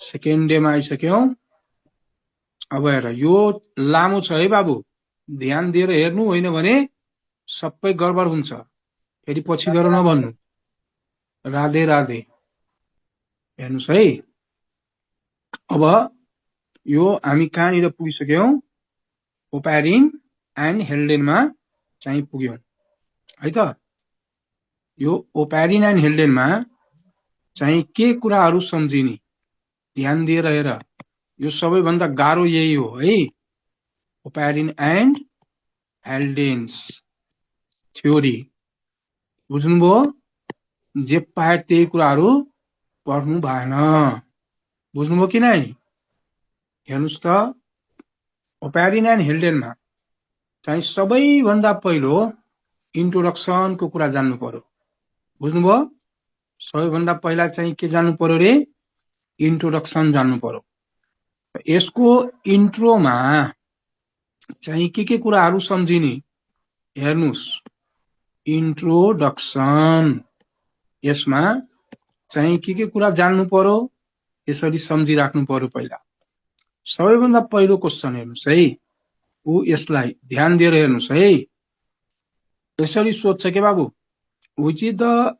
Second डेमा आइसक्यौं। अब हेर यो लामो छ है बाबु, ध्यान दिएर हेर्नु, होइन भने सबै गडबड हुन्छ। फेरि पछि गएर नभन्नु। राधे राधे। हेर्नुस् है। अब यो हामी कहाँनिर पुगिसक्यौं? ओप्यारिन एन्ड हेल्डेनमा चाहिँ पुग्यौं है त। यो ओप्यारिन एन्ड हेल्डेनमा चाहिँ के कुराहरू सम्झिने, ध्यान दिएर हेर। यो सबैभन्दा गाह्रो यही हो है, ओप्यारिन एन्ड हेल्डेन्स थ्योरी। बुझ्नुभयो? जे पाए त्यही कुराहरू पढ्नु भएन। बुझ्नुभयो कि नै? हेर्नुस् त, ओप्यारिन एन्ड हेल्डेनमा चाहिँ सबैभन्दा पहिलो इन्ट्रोडक्सनको कुरा जान्नु पर्यो। बुझ्नुभयो? सबैभन्दा पहिला चाहिँ के जान्नु पर्यो रे? इन्ट्रोडक्सन जान्नु पर्यो। यसको इन्ट्रोमा चाहिँ के कुराहरू सम्झिने, हेर्नुस्। इन्ट्रोडक्सन, यसमा चाहिँ के कुरा जान्नु पर्यो, यसरी सम्झिराख्नु पर्यो। पहिला सबैभन्दा पहिलो क्वेसन हेर्नुस् है, ऊ यसलाई ध्यान दिएर हेर्नुस् है। यसरी सोध्छ के बाबु, which is the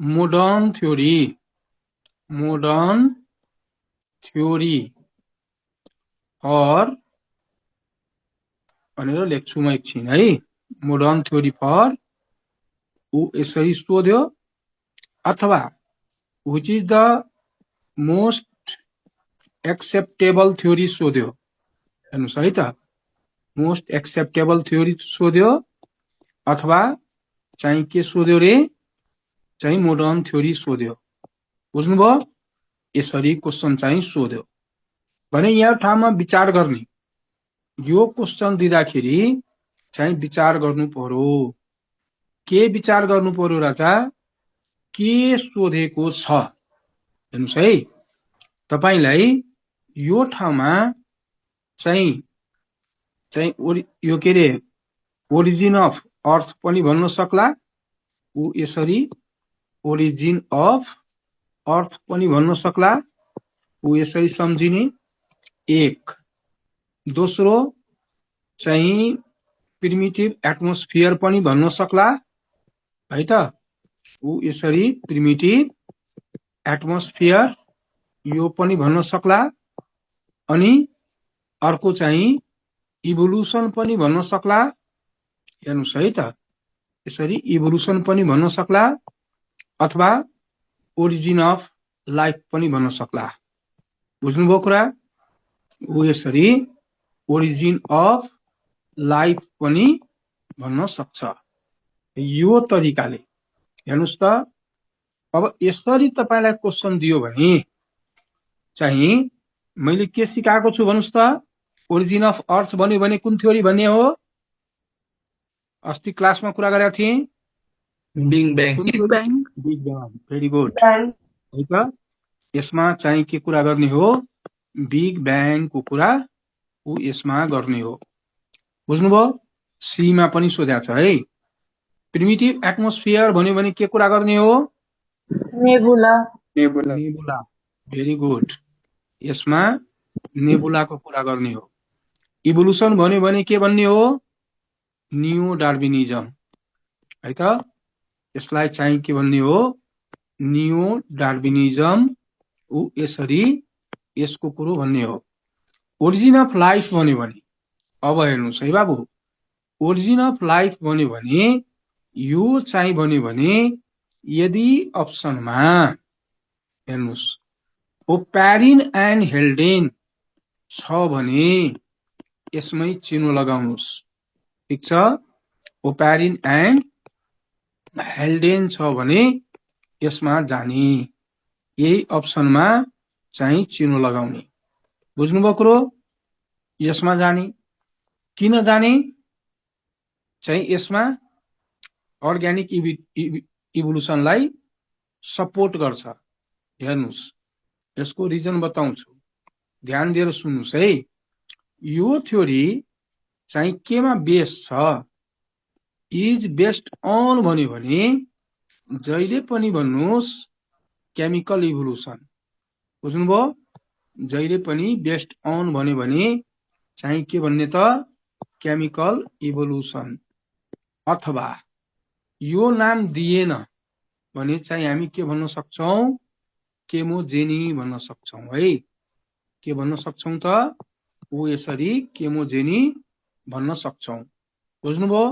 modern theory, modern theory for भनेर लेख्छु म एकछिन है। मोडर्न थ्योरी फर, ऊ यसरी सोध्यो। अथवा which is the most acceptable theory सोध्यो। हेर्नुस् है त, मोस्ट एक्सेप्टेबल थ्योरी सोध्यो। अथवा चाहिँ के सोध्यो रे? चाहिँ मोडर्न थ्योरी सोध्यो। बुझ्नुभयो? यसरी क्वेसन चाहिँ सोध्यो भने यहाँ ठाउँमा विचार गर्ने। यो क्वेसन दिँदाखेरि चाहिँ विचार गर्नु पर्यो। के विचार गर्नु पर्यो राजा? के सोधेको छ? हेर्नुस् है, तपाईलाई यो ठाउँमा चाहिँ यो के रे, ओरिजिन अफ अर्थ पनि भन्न सक्ला। ऊ यसरी ओरिजिन अफ अर्थ पनि भन्न सक्ला। ऊ यसरी सम्झिने एक। दोस्रो चाहिँ प्रिमिटिभ एटमोस्फियर पनि भन्न सक्ला है त। ऊ यसरी प्रिमिटिभ एटमोस्फियर यो पनि भन्न सक्ला। अनि अर्को चाहिँ इभोल्युसन पनि भन्न सक्ला। हेर्नुस् है त, यसरी इभोल्युसन पनि भन्न सक्ला। अथवा ओरिजिन अफ लाइफ पनि भन्न सक्ला। बुझ्नुभयो कुरा? ऊ यसरी ओरिजिन अफ लाइफ पनि भन्न सक्छ यो तरिकाले। हेर्नुस् त, अब यसरी तपाईलाई क्वेसन दियो भने चाहिँ मैले के सिकाएको छु भन्नुस् त? ओरिजिन अफ अर्थ भन्यो भने कुन थ्योरी भन्ने हो? अस्ति क्लासमा कुरा गरेका थिएँ, big bang. Big bang, very good है त। यसमा चाहिँ के कुरा गर्ने हो? बिग ब्याङको कुरा ऊ यसमा गर्ने हो। बुझ्नुभयो? सीमा पनि सोधेको छ है। प्रिमिटिभ एटमोस्फियर भन्यो भने के कुरा गर्ने हो? नेबुला। Nebula, very good. यसमा नेबुलाको कुरा गर्ने हो। इभोल्युसन भन्यो भने के भन्ने हो? न्यू डार्विनिजम है त। यसलाई चाहिँ के भन्ने हो? New Darwinism. ऊ यसरी यसको कुरो भन्ने हो। ओरिजिन अफ लाइफ भन्यो भने, अब हेर्नुस् है बाबु, ओरिजिन अफ लाइफ भन्यो भने यो चाहिँ भन्यो भने यदि अप्सनमा हेर्नुस् ओप्यारिन एन्ड हेल्डेन छ भने यसमै चिन्ह लगाउनुस्। ठीक छ? ओप्यारिन एन्ड हेल्डेन छ भने यसमा जाने, यही अप्सनमा चाहिँ चिन्ह लगाउने। बुझ्नुभयो कुरो? यसमा जाने। किन जाने? चाहिँ यसमा अर्ग्यानिक इभोल्युसनलाई सपोर्ट गर्छ। हेर्नुस्, यसको रिजन बताउँछु, ध्यान दिएर सुन्नुस् है। यो थ्योरी चाहिँ केमा बेस छ? इज बेस्ड अन भन्यो भने जहिले पनि भन्नुस् केमिकल इभोल्युसन। बुझ्नुभयो? जहिले पनि बेस्ड अन भन्यो भने चाहिँ के भन्ने त केमिकल इभोल्युसन, अथवा यो नाम दिएन भने चाहिँ हामी के भन्न सक्छौं, केमोजेनी भन्न सक्छौं है। के भन्न सक्छौं त हो यसरी केमोजेनी भन्न सक्छौं। बुझ्नुभयो?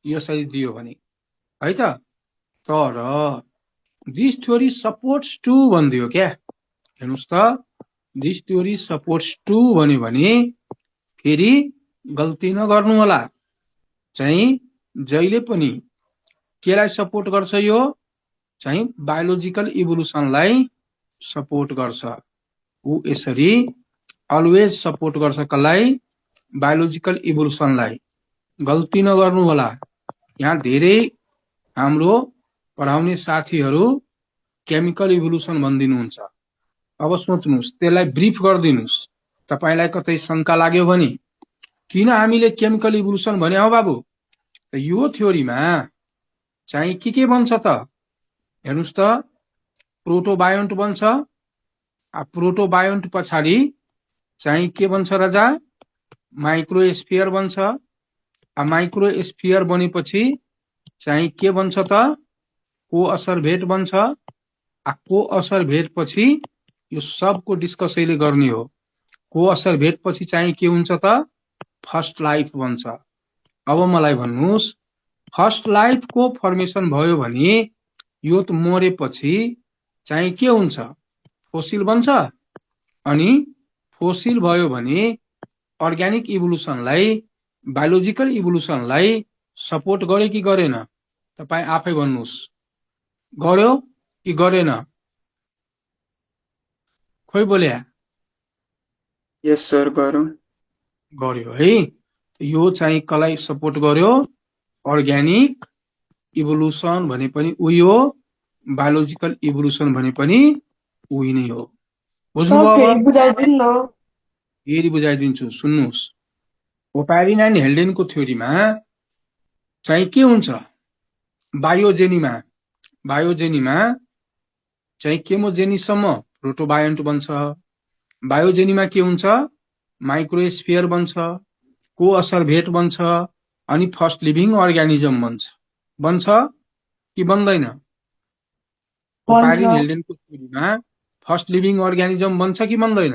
यसरी दियो भने है त। तर दिस थ्योरी सपोर्ट्स टु भनिदियो क्या, हेर्नुस् त, दिस थ्योरी सपोर्ट्स टु भन्यो भने फेरि गल्ती नगर्नु होला। चाहिँ जहिले पनि केलाई सपोर्ट गर्छ, यो चाहिँ बायोलोजिकल इभोल्युसनलाई सपोर्ट गर्छ। ऊ यसरी अलवेज सपोर्ट गर्छ, कसलाई? बायोलोजिकल इभोल्युसनलाई। गल्ती नगर्नु होला। यहाँ धेरै हाम्रो पढाउने साथीहरू केमिकल इभोल्युसन भनिदिनुहुन्छ। अब सोच्नुस्, त्यसलाई ब्रिफ गरिदिनुस्। तपाईलाई कतै शंका लाग्यो भने किन हामीले केमिकल इभोल्युसन भने हो बाबु? यो थ्योरीमा चाहिँ के बन्छ त हेर्नुस् त, प्रोटोबायोन्ट बन्छ। प्रोटोबायोन्ट पछाडि चाहिँ के बन्छ राजा? माइक्रोस्फियर बन्छ। माइक्रोस्फियर बनेपछि चाहिँ के बन्छ त? कोअसर्भेट बन्छ। कोअसर्भेट पछि यो सबको डिस्कस अहिले गर्ने हो। कोअसर्भेट पछि चाहिँ के हुन्छ त? फर्स्ट लाइफ बन्छ। अब मलाई भन्नुस्, फर्स्ट लाइफ को फर्मेसन भयो भने यो त मरेपछि चाहिँ के हुन्छ? फोसिल बन्छ। अनि फोसिल भयो भने अर्ग्यानिक इभोल्युसनलाई, बायोलोजिकल इभोल्युसनलाई सपोर्ट गर्यो कि गरेन? तपाई आफै भन्नुस्, गर्यो कि गरेन? खोइ बोल्या? यस सर, गर्यो है। यो चाहिँ कसलाई सपोर्ट गर्यो? अर्ग्यानिक इभोल्युसन भने पनि उही हो, बायोलोजिकल इभोल्युसन भने पनि उही नै हो। बुझ्नुभयो? अब फेरि बुझाइदिन्छु, सुन्नुस्। ओपारिन एन्ड हेल्डेनको थ्योरीमा चाहिँ के हुन्छ? बायोजेनीमा चाहिँ केमोजेनीसम्म प्रोटोबायोन्ट बन्छ। बायोजेनीमा के हुन्छ? माइक्रोस्फियर बन्छ, कोअसर्भेट बन्छ, अनि फर्स्ट लिभिङ अर्ग्यानिजम बन्छ कि बन्दैन? ओपारिन हेल्डेनको थ्योरीमा फर्स्ट लिभिङ अर्ग्यानिजम बन्छ कि बन्दैन?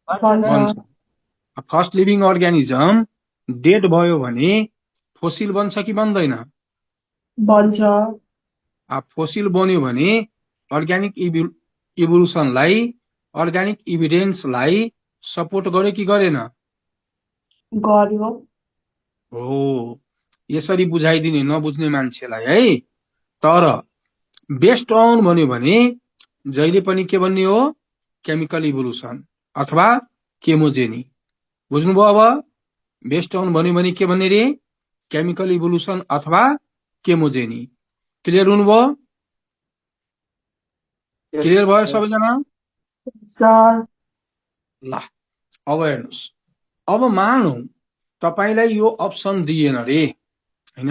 बन्छ। फर्स्ट लिभिङ अर्ग्यानिजम डेड भयो भने फोसिल बन्छ कि बन्दैन? बन्छ। फोसिल बन्यो भने अर्ग्यानिक इभोल्युसनलाई, अर्ग्यानिक इभिडेन्सलाई सपोर्ट गर्यो कि गरेन? गर्यो। हो, यसरी बुझाइदिने नबुझ्ने मान्छेलाई है। तर बेस्ड अन भन्यो भने जहिले पनि के भन्ने हो? केमिकल इभोल्युसन अथवा केमोजेनी। बुझ्नुभयो? अब बेस्ड अन भन्यो भने के भन्ने रे? केमिकल इभोल्युसन अथवा केमोजेनी। क्लियर हुनुभयो? क्लियर भयो सबैजना? सर ल, अब हेर्नुस्। अब मानौ तपाईलाई यो अप्सन दिएन रे, हैन?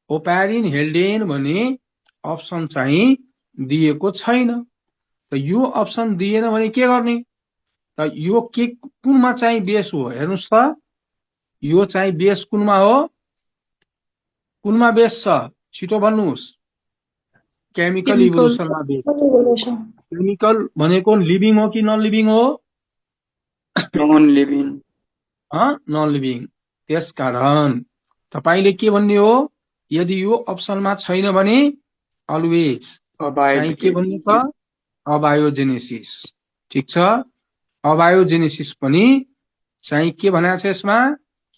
ओपारिन हेल्डेन भने अप्सन चाहिँ दिएको छैन। त यो अप्सन दिएन भने के गर्ने त? यो के कुनमा चाहिँ बेस हो? हेर्नुस् त, यो चाहिँ बेस कुनमा हो? कुनमा बेस छ? छिटो भन्नुस्। केमिकल इभोल्युसनमा बेस। केमिकल भनेको लिभिङ हो कि नन लिभिङ हो? Non living. Non living. त्यसकारण तपाईले के भन्ने हो? यदि यो अप्सनमा छैन भने अलवेज चाहिँ के भन्ने त? अबायोजेनेसिस। ठीक छ। अबायोजेनेसिस पनि चाहिँ के भनेको छ यसमा?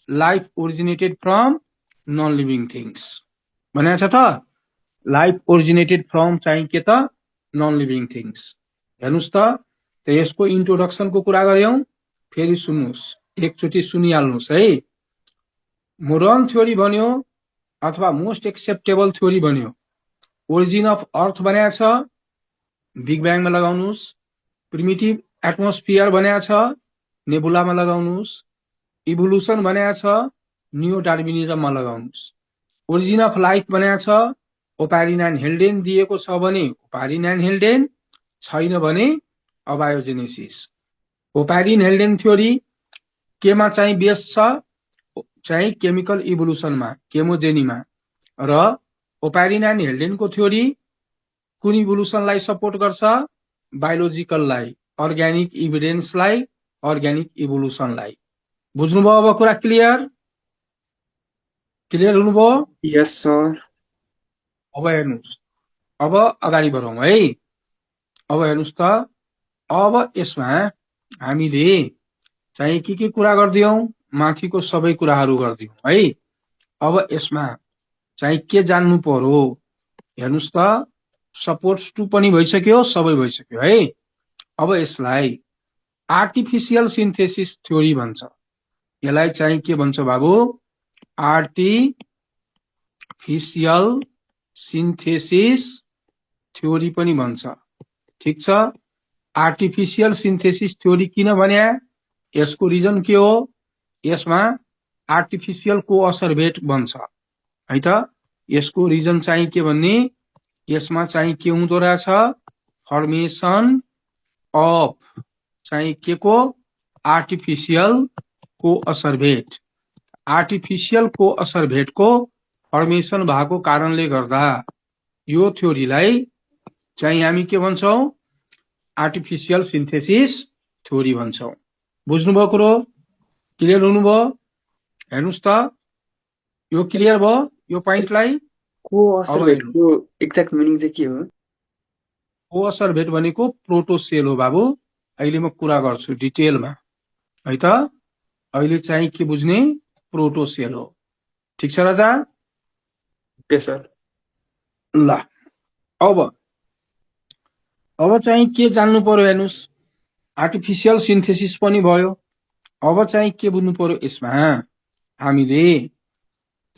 Life originated from non living things भनेको छ त। लाइफ ओरिजिनेटेड फ्रम चाहिँ के त? Non living things. हेर्नुस् त, यसको इन्ट्रोडक्सनको कुरा गर्यौं। फेरि सुन्नुस्, एकचोटि सुनिहाल्नुस् है। मोडर्न थ्योरी भन्यो अथवा मोस्ट एक्सेप्टेबल थ्योरी भन्यो। ओरिजिन अफ अर्थ भनेको छ, बिग ब्याङमा लगाउनुस्। प्रिमिटिभ एटमोस्फियर भनेको छ, नेबुलामा लगाउनुस्। इभोल्युसन भनेको छ, न्यू डार्विनिजममा लगाउनुस्। ओरिजिन अफ लाइफ भनेको छ, ओपारिन एन्ड हेल्डेन दिएको छ भने ओपारिन एन्ड हेल्डेन, छैन भने अबायोजेनेसिस। ओपारिन हेल्डेन थ्योरी केमा चाहिँ बेस छ, चाहिँ केमिकल इभोल्युसनमा, केमोजेनीमा। र ओपारिन एन्ड हेल्डेनको थ्योरी कुन इभोल्युसनलाई सपोर्ट गर्छ, बायोलोजिकललाई, अर्ग्यानिक इभिडेन्सलाई, अर्ग्यानिक इभोल्युसनलाई। बुझ्नुभयो अब कुरा? क्लियर हुनुभयो? यस सर। अब हेर्नुहोस्, अब अगाडि बढौँ है। अब हेर्नुहोस् त, अब यसमा हामीले चाहिँ के कुरा गरिदियौँ, माथिको सबै कुराहरू गरिदियौँ है। अब यसमा चाहिँ के जान्नु पर्यो, हेर्नुहोस् त, सपोर्ट्स 2 पनि भइसक्यो, सबै भइसक्यो है। अब यसलाई आर्टिफिसियल सिन्थेसिस थ्योरी भन्छ। यसलाई चाहिँ के भन्छ बाबु? आर्टिफिसियल सिन्थेसिस थ्योरी पनि भन्छ। ठिक छ। आर्टिफिसियल सिन्थेसिस थ्योरी किन भन्या? यसको रिजन के हो? यसमा आर्टिफिसियल को असरभेट बन्छ है त। यसको रिजन चाहिँ के भन्ने, यसमा चाहिँ के हुँदो रहेछ, फर्मेसन अफ चाहिँ के को, आर्टिफिसियल को असरभेट। आर्टिफिसियल को असरभेट को फर्मेसन भएको कारणले गर्दा यो थ्योरीलाई चाहिँ हामी के भन्छौं, आर्टिफिसियल सिन्थेसिस थ्योरी भन्छौं। बुझ्नुभयो कुरो? क्लियर हुनुभयो? हेर्नुहोस् त, यो क्लियर भयो यो पोइन्टलाई? को असरभेटको एक्ज्याक्ट मिनिङ चाहिँ के हो? को असरभेट भनेको प्रोटोसेल हो बाबु। अहिले म कुरा गर्छु डिटेलमा है त। अहिले चाहिँ के बुझ्ने, प्रोटोसेल हो। ठिक छ राजा? यस सर। ल अब चाहिँ के जान्नु पर्यो, हेर्नुहोस्, आर्टिफिसियल सिन्थेसिस पनि भयो। अब चाहिँ के बुझ्नु पर्यो यसमा, हामीले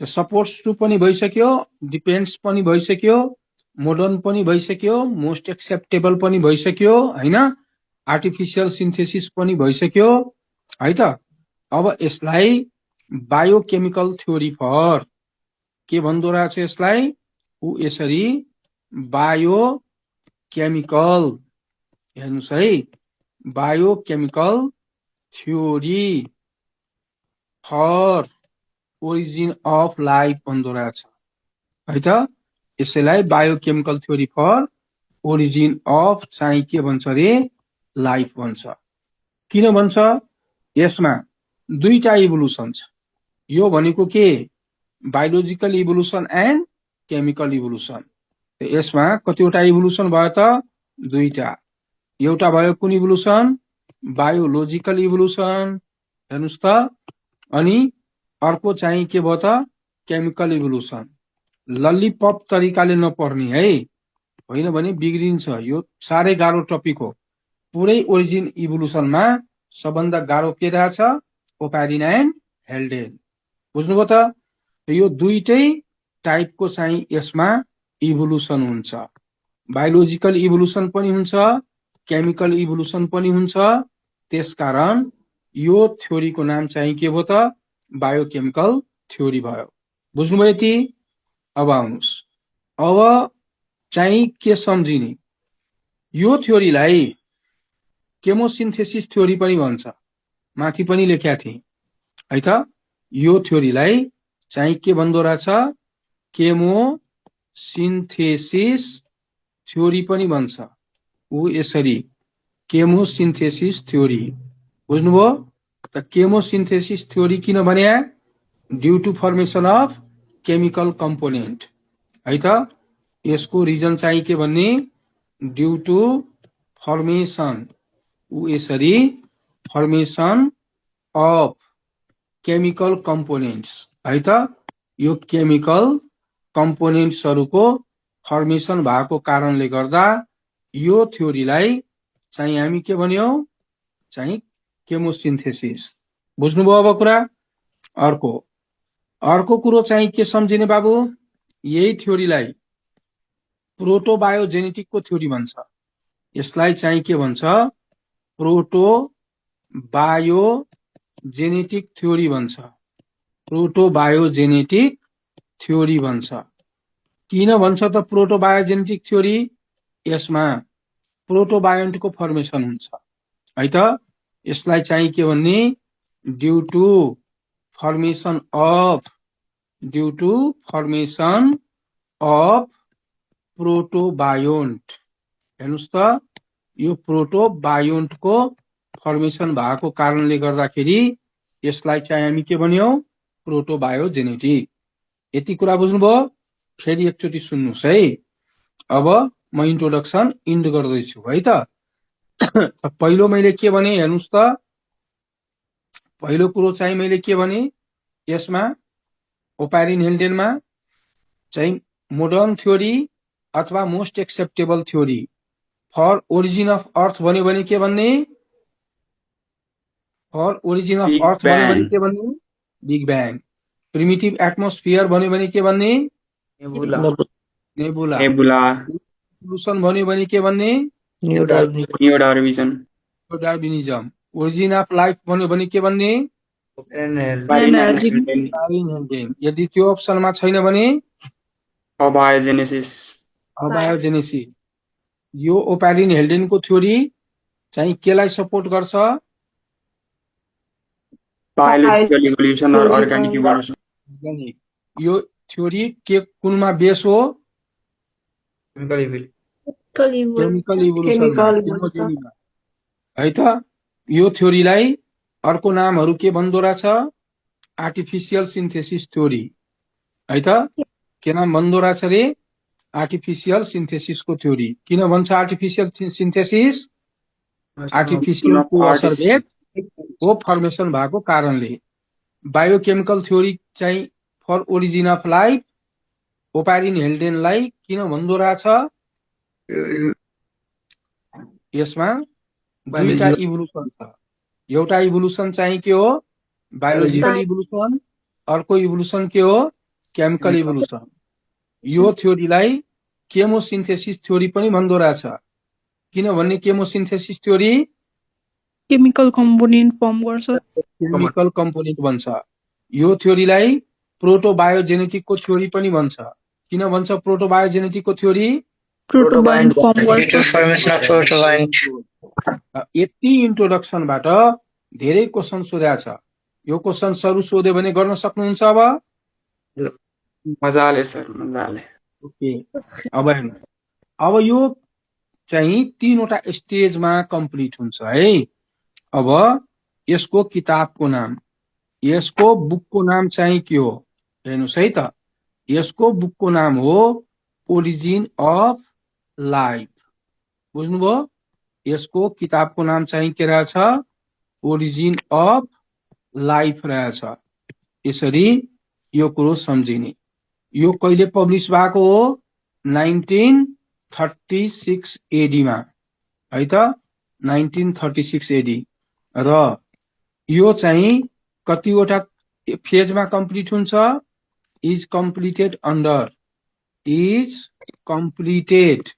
सपोर्ट्स 2 पनि भइसक्यो, डिपेन्ड्स पनि भइसक्यो, मोडर्न पनि भइसक्यो, मोस्ट एक्सेप्टेबल पनि भइसक्यो हैन, आर्टिफिसियल सिन्थेसिस पनि भइसक्यो है त। अब यसलाई बायोकेमिकल थ्योरी फर के भन्दो रहेछ यसलाई, ऊ यसरी बायोकेमिकल, हेर्नुहोस् है, biochemical theory for origin of life भन्दो रहेछ है त। यसैलाई biochemical theory for origin of चाहिँ के भन्छ रे, लाइफ भन्छ। किन भन्छ? यसमा दुईटा इभोल्युसन छ। यो भनेको के, biological evolution and chemical evolution. यसमा कतिवटा इभोल्युसन भयो त? दुईटा। एउटा भयो कुन इभोल्युसन, बायोलोजिकल इभोल्युसन, हेर्नुहोस् त। अनि अर्को चाहिँ के भयो त, केमिकल इभोल्युसन। ललिपप तरिकाले नपढ्ने है, होइन भने बिग्रिन्छ। यो साह्रै गाह्रो टपिक हो। पुरै ओरिजिन इभोल्युसनमा सबभन्दा गाह्रो के रहेछ, ओपारिन एन्ड हेल्डेन। बुझ्नुभयो त? यो दुईटै टाइपको चाहिँ यसमा इभोल्युसन हुन्छ। बायोलोजिकल इभोल्युसन पनि हुन्छ, केमिकल इभोल्युसन पनि हुन्छ। त्यसकारण यो थ्योरीको नाम चाहिँ के भयो त, बायोकेमिकल थ्योरी भयो। बुझ्नुभयो यति? अब आउनुहोस्, अब चाहिँ के सम्झिने, यो थ्योरीलाई केमोसिन्थेसिस थ्योरी पनि भन्छ। माथि पनि लेखेका थिएँ है त। यो थ्योरीलाई चाहिँ के भन्दो रहेछ, केमोसिन्थेसिस थ्योरी पनि भन्छ। ऊ यसरी केमोसिन्थेसिस थ्योरी। बुझ्नुभयो त? केमोसिन्थेसिस थ्योरी किन भने, due to formation of chemical component है त। यसको रिजन चाहिँ के भन्ने, ड्यू टु फर्मेसन, ऊ यसरी फर्मेसन अफ केमिकल कम्पोनेन्ट्स है त। यो केमिकल कम्पोनेन्ट्सहरुको फर्मेसन भएको कारणले गर्दा यो थ्योरीलाई चाहिँ हामी के भन्यौ, चाहिँ केमोसिन्थेसिस। बुझ्नुभयो अब कुरा? अर्को कुरो चाहिँ के सम्झिने बाबु, यही थ्योरीलाई प्रोटोबायोजेनेटिकको थ्योरी भन्छ। यसलाई चाहिँ के भन्छ, प्रोटोबायोजेनेटिक थ्योरी भन्छ। प्रोटोबायोजेनेटिक थ्योरी भन्छ। किन भन्छ त प्रोटोबायोजेनेटिक थ्योरी? यसमा प्रोटोबायोन्टको फर्मेसन हुन्छ है त। यसलाई चाहिँ के भन्ने due to formation of protobiont. हेर्नुस् त यो प्रोटोबायोन्टको फर्मेसन भएको कारणले गर्दाखेरि यसलाई चाहिँ हामी के भन्यौ प्रोटोबायोजेनेटिक। यति कुरा बुझ्नुभयो? फेरि एकचोटि सुन्नुस् है। अब म इन्ट्रोडक्सन इन्ड गर्दैछु है त। पहिलो मैले के भने हेर्नुस् त, पहिलो कुरो चाहिँ मैले के भने यसमा ओपारिन हेल्डेनमा चाहिँ मोडर्न थ्योरी अथवा most acceptable theory for origin of earth भन्यो भने के भन्ने? For origin of big earth भन्यो भने ब्याङ के भन्ने? Big bang. प्रिमिटिभ एटमोस्फियर भन्यो भने के भन्ने? Nebula nebula. नेबुला इभोल्युसन भन्यो भने के भन्ने? न्यू डार्विजन डार्विनिज्म। ओरिजिन अफ लाइफ भन्यो भने के भन्ने? बायोजेनेसिस यदि त्यो अप्सनमा छैन भने अबायोजेनेसिस अबायोजेनेसिस। यो ओपारिन हेल्डेनको थ्योरी चाहिँ केलाई सपोर्ट गर्छ? बायोलोजिकल इभोल्युसन और अर्गानिक इभोल्युसन। यो थ्योरी के कुनमा बेस हो? केमिकल इभोल्युसनमा है त। यो थ्योरीलाई अर्को नामहरू के भन्दो रहेछ? आर्टिफिशियल सिन्थेसिस थ्योरी है त। के नाम भन्दो रहेछ रे? आर्टिफिशियल सिन्थेसिसको थ्योरी। किन भन्छ आर्टिफिशियल सिन्थेसिस? आर्टिफिशियल को फर्मेसन भएको कारणले। बायोकेमिकल थ्योरी चाहिँ for origin of life Oparin हेल्डेनलाई किन भन्दो रहेछ? यसमा दुईटा इभोल्युसन छ। एउटा इभोल्युसन चाहिँ के हो? Biological evolution. अर्को इभोल्युसन के हो? Chemical evolution. यो थ्योरीलाई केमोसिन्थेसिस थ्योरी पनि भन्दो रहेछ। किनभने केमोसिन्थेसिस थ्योरी केमिकल कम्पोनेन्ट फर्म गर्छ। केमिकल कम्पोनेन्ट बन्छ। यो थ्योरीलाई प्रोटोबायोजेनेटिकको थ्योरी पनि भन्छ। किन भन्छ प्रोटोबायोजेनेटिकको थ्योरी? प्रोटोबायोन्ट फर्म गर्छ। यति इन्ट्रोडक्सनबाट धेरै क्वेसन सोधेको छ। यो क्वेसनहरु सोध्यो भने गर्न सक्नुहुन्छ? अब मजाले सर मजाले। ओके, अब हेर्नु, अब यो चाहिँ तीनवटा स्टेजमा कम्प्लिट हुन्छ है। अब यसको किताबको नाम, यसको बुकको नाम चाहिँ के हो? हेर्नुस् है त। यसको बुकको नाम हो ओरिजिन अफ लाइफ। बुझ्नुभयो? यसको किताबको नाम चाहिँ के रहेछ? ओरिजिन अफ लाइफ रहेछ। यसरी यो कुरो सम्झिने। यो कहिले पब्लिस भएको हो? 1936 एडी मा है त। 1936 एडी। र यो चाहिँ कतिवटा फेजमा कम्प्लिट हुन्छ? Is completed under, is completed.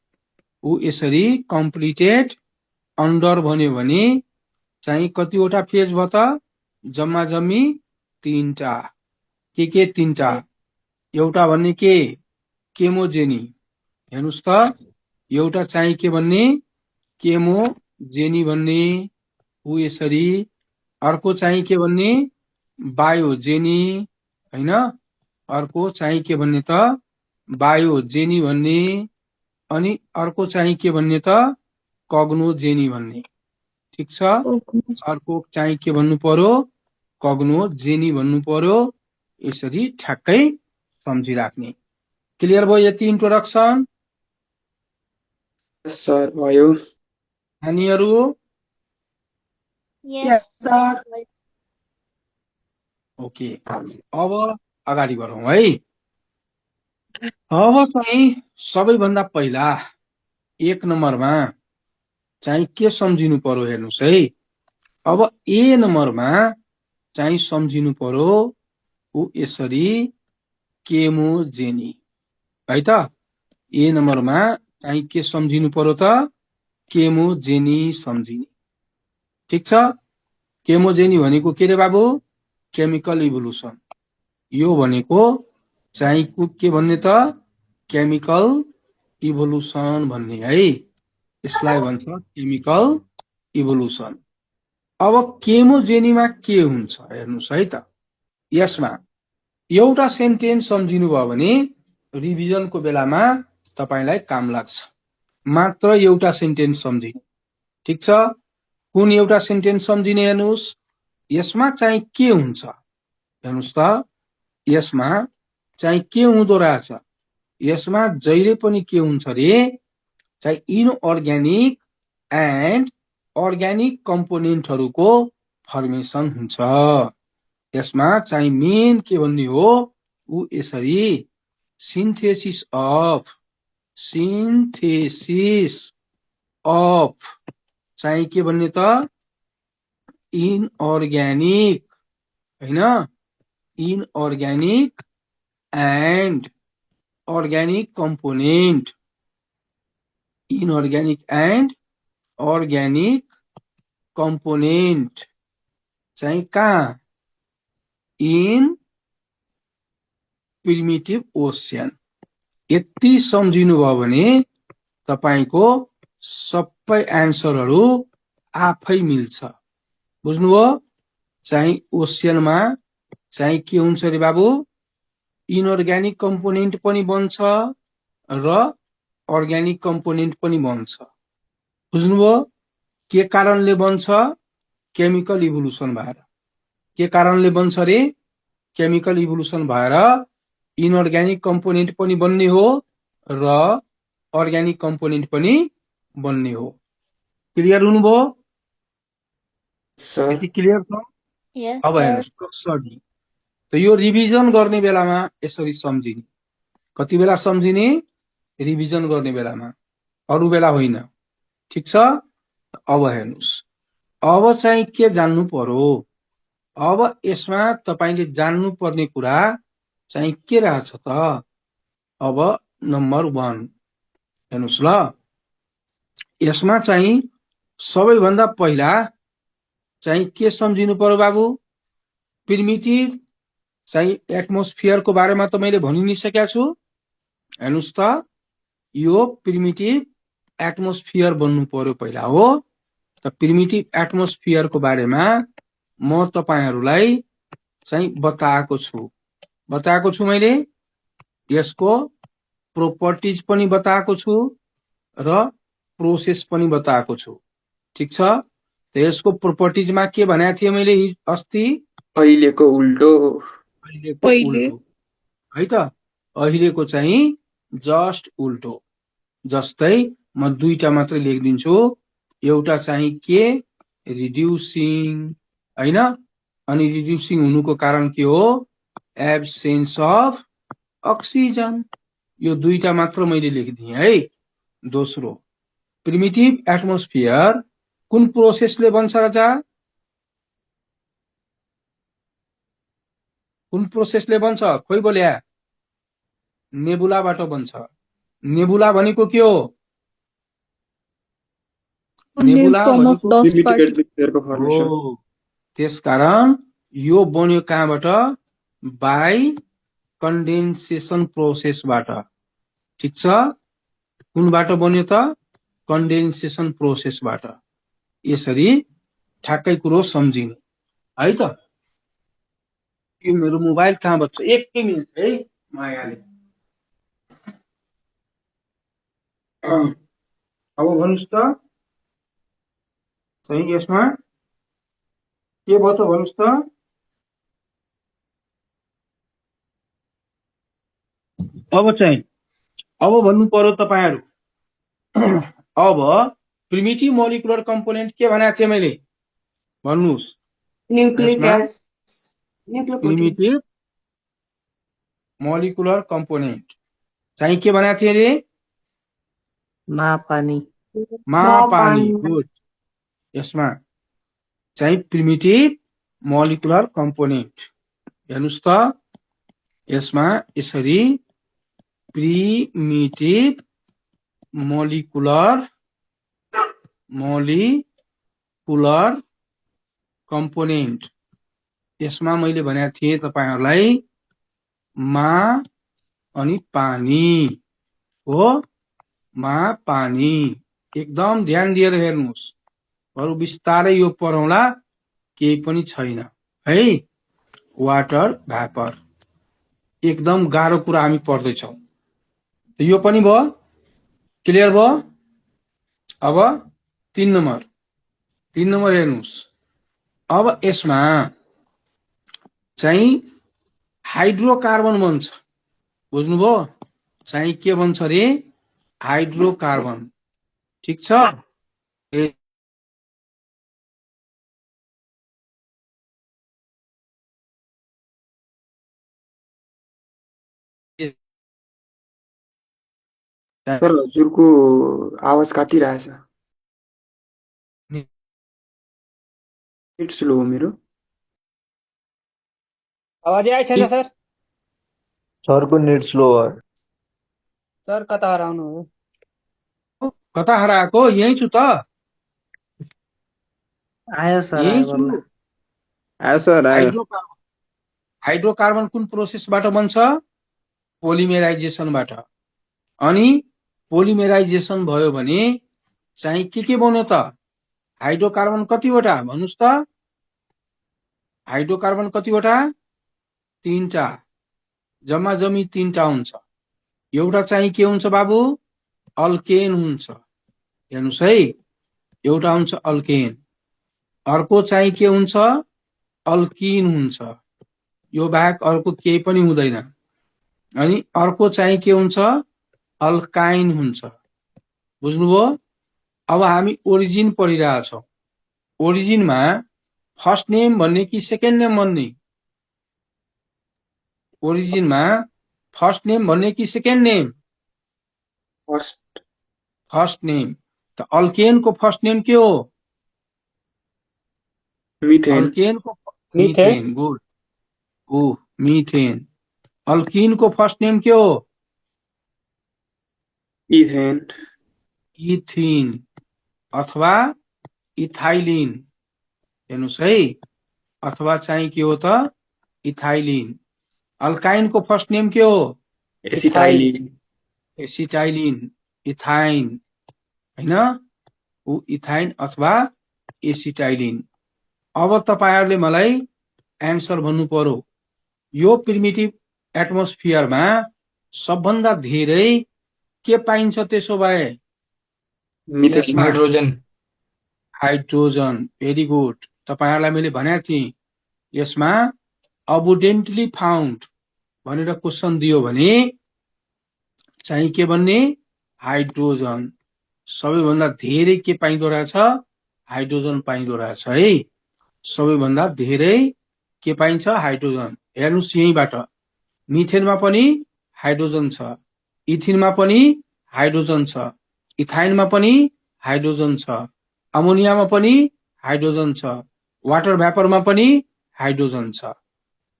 ऊ यसरी कम्प्लिटेड अन्डर भन्यो भने चाहिँ कतिवटा फेज भयो त? जम्मा जम्मी तीनटा। के तीनटा? एउटा भन्ने के? केमोजेनी। हेर्नुस् त, एउटा चाहिँ के भन्ने? केमोजेनी भन्ने। ऊ यसरी। अर्को चाहिँ के भन्ने? बायोजेनी हैन। अर्को चाहिँ के भन्ने त? बायोजेनी भन्ने। अनि अर्को चाहिँ के भन्ने त? कग्नोजेनी भन्ने। ठीक छ। अर्को चाहिँ के भन्नु पर्यो? कग्नोजेनी भन्नु पर्यो। यसरी ठ्याक्कै सम्झिराख्ने। क्लियर भयो यति इन्ट्रोडक्सन? सर भयो। नानीहरू Yes, sir. ओके, अब अगाडि बढौं है। अब चाहिँ सबैभन्दा पहिला 1 नम्बरमा चाहिँ के सम्झिनु पर्यो हेर्नुस् है। अब ए नम्बरमा चाहिँ सम्झिनु पर्यो ऊ यसरी केमोजेनी है त। ए नम्बरमा चाहिँ के सम्झिनु पर्यो त? केमोजेनी सम्झिने। ठीक छ। केमोजेनी भनेको के रे बाबु? Chemical evolution. यो भनेको चाहिँ के भन्ने त? केमिकल इभोल्युसन भन्ने है। यसलाई भन्छ केमिकल इभोल्युसन। अब केमोजेनीमा के हुन्छ हेर्नुस् है त। यसमा एउटा सेन्टेन्स सम्झिनु भयो भने रिभिजनको बेलामा तपाईलाई काम लाग्छ। मात्र एउटा सेन्टेन्स सम्झिनु, ठीक छ। कुन एउटा सेन्टेन्स सम्झिने हेर्नुस्। यसमा चाहिँ के हुन्छ हेर्नुस् त। यसमा चाहिँ के हुँदो रहेछ। यसमा जहिले पनि के हुन्छ रे चाहिँ इनअर्ग्यानिक एन्ड अर्ग्यानिक कम्पोनेन्टहरूको फर्मेसन हुन्छ। यसमा चाहिँ मेन के भन्ने हो उ यसरी सिन्थेसिस अफ चाहिँ के भन्ने त इनअर्ग्यानिक हैन, inorganic and organic component, inorganic and organic component चाहिँ कहाँ इन प्रिमिटिभ ओसियन। यति सम्झिनु भयो भने तपाईको सबै एन्सरहरू आफै मिल्छ। बुझ्नुभयो। चाहिँ ओसियनमा चाहिँ के हुन्छ रे बाबु, इनअर्ग्यानिक कम्पोनेन्ट पनि बन्छ र अर्ग्यानिक कम्पोनेन्ट पनि बन्छ। बुझ्नुभयो। के कारणले बन्छ, केमिकल इभोल्युसन भएर। के कारणले बन्छ रे, केमिकल इभोल्युसन भएर इनअर्ग्यानिक कम्पोनेन्ट पनि बन्ने हो र अर्ग्यानिक कम्पोनेन्ट पनि बन्ने हो। क्लियर हुनुभयो। सर यति क्लियर छ। Yes, अब sir. हेर्नुस् कसरी त यो रिभिजन गर्ने बेलामा यसरी सम्झिने। कति बेला सम्झिने, रिभिजन गर्ने बेलामा, अरू बेला होइन, ठीक छ। अब हेर्नुस्, अब चाहिँ के जान्नु पर्यो। अब यसमा तपाईले जान्नु पर्ने कुरा चाहिँ के रहेछ त। अब नम्बर 1 हेर्नुस् ल। यसमा चाहिँ सबैभन्दा पहिला चाहिँ के सम्झिनु पर्यो बाबु, प्रिमिटिभ चाहिँ एटमोस्फियरको बारेमा त मैले भनि नै सकेको छु। हेर्नुस् त, यो प्रिमिटिभ एटमोस्फियर बन्नु पर्यो पहिला हो। त प्रिमिटिभ एटमोस्फियरको बारेमा म तपाईहरुलाई चाहिँ बताएको छु मैले। यसको प्रोपर्टिज पनि बताएको छु र प्रोसेस पनि बताएको छु, ठीक छ। त यसको प्रोपर्टिजमा के भनेको थिएँ मैले अस्ति, अहिलेको उल्टो अहिलेको पहिले। उल्टो है त। अहिलेको चाहिँ जस्ट उल्टो। जस्तै म दुईटा मात्रै लेखिदिन्छु। एउटा चाहिँ के रिड्युसिङ हैन, अनि रिड्युसिङ हुनुको कारण के हो, एब्सेन्स अफ अक्सिजन। यो दुईटा मात्र मैले लेखिदिएँ है। दोस्रो, प्रिमिटिभ एटमोस्फियर कुन प्रोसेसले बन्छ राजा, कुन प्रोसेसले बन्छ, खोइ बोल्या। नेबुलाबाट बन्छ। नेबुला भनेको के हो, Condensed नेबुला form of भनेको dust लिमिटेड particles. एटमोस्फियरको फर्मेसन। हो। त्यसकारण यो बन्यो कहाँबाट, बाई कन्डेन्सेसन प्रोसेसबाट, ठीक छ। कुनबाट बन्यो त, कन्डेन्सेसन प्रोसेसबाट। यसरी ठ्याक्कै कुरो सम्झिने है त। यो मेरो मोबाइल कहाँ बज्छ, एकै मिनट है मायाले। अब भन्नुस् त चाहिँ यसमा के भयो त भन्नुस् त। अब चाहिँ अब भन्नु पर्यो तपाईहरु। अब प्रिमिटिभ मोलिकुलर कम्पोनेन्ट के भनेको थिएँ मैले, भन्नुस्। न्यूक्लिक यसमा acid, nucleic protein, primitive molecular component चाहिँ के भनेको थिएँ रे, पानी पानी। गुड। यसमा चाहिँ प्रिमिटिभ मोलिकुलर कम्पोनेन्ट हेर्नुस् त। यसमा यसरी प्रिमिटिभ मोलिकुलर कम्पोनेन्ट, यसमा मैले भनेको थिएँ तपाईहरुलाई मा अनि पानी हो, मा पानी। एकदम ध्यान दिएर हेर्नुहोस्, अरु बिस्तारै यो पढौँला, केही पनि छैन है। वाटर भ्यापर एकदम गाह्रो कुरा हामी पढ्दैछौँ। यो पनि भयो, क्लियर भयो। अब 3 नम्बर हेर्नुहोस्। अब यसमा चाहिँ हाइड्रोकार्बन बन्छ, बुझ्नुभयो? चाहिँ के बन्छ रे? हाइड्रोकार्बन। ठीक छ? सर हजुरको आवाज काटिरहेछ। नेट स्लो हो मेरो। आवाजै आइ छैन सर। सरको नेट स्लो हो। सर कता हराउनु हो? कता हराएको? यही छु त। आयो सर, यही आयो छु। बल्ल। आयो सर, आयो। हाइड्रोकार्बन कुन प्रोसेसबाट बन्छ? पोलिमेराइजेसनबाट। अनि पोलिमेराइजेसन भयो भने चाहिँ के बन्यो त? हाइड्रोकार्बन कतिवटा भन्नुस् त? हाइड्रोकार्बन कतिवटा? 3टा। जम्मा जम्मी 3टा हुन्छ। एउटा चाहिँ के हुन्छ बाबु? अल्केन हुन्छ। हेर्नुस् है, एउटा हुन्छ अल्केन, अर्को चाहिँ के हुन्छ? अल्किन हुन्छ। यो बाहेक अर्को केही पनि हुँदैन। अनि अर्को चाहिँ के हुन्छ? अल्काइन हुन्छ। बुझ्नुभयो? अब हामी ओरिजिन पढिरहेछौँ। ओरिजिनमा फर्स्ट नेम भन्ने कि सेकेन्ड नेम भन्ने? ओरिजिनमा फर्स्ट नेम भन्ने कि सेकेन्ड नेम? First name. त अल्केन को फर्स्ट नेम के हो? मिथेन। अल्केन को मीथेन। गुड। मीथेन। अल्कीन को फर्स्ट नेम के हो? इथेन। इथिन अथवा इथाइलिन। हेर्नुस् है, अथवा चाहिँ के हो त? इथाइलिन। अल्काइन को फर्स्ट नेम के हो? एसिटाइलिन। एसिटाइलिन, इथाइन हैन, ऊ इथाइन अथवा एसिटाइलिन। अब तपाईहरुले मलाई एन्सर भन्नु पर्यो। यो प्रिमिटिभ एटमोस्फियरमा सबभन्दा धेरै के पाइन्छ त्यसो भए? Methane. Hydrogen. Hydrogen. Very good. तपाईहरुलाई मैले भनेको थिएँ यसमा अबुडेन्टली फाउन्ड भनेर क्वेशन दियो भने चाहिँ के भन्ने? हाइड्रोजन। सबैभन्दा धेरै के पाइँदो रहेछ? हाइड्रोजन पाइँदो रहेछ है। सबैभन्दा धेरै के पाइन्छ? हाइड्रोजन। हेर्नुस् यहीबाट मिथेनमा पनि हाइड्रोजन छ, इथिनमा पनि हाइड्रोजन छ, इथाइनमा पनि हाइड्रोजन छ, अमोनियामा पनि हाइड्रोजन छ, वाटर भ्यापरमा पनि हाइड्रोजन छ।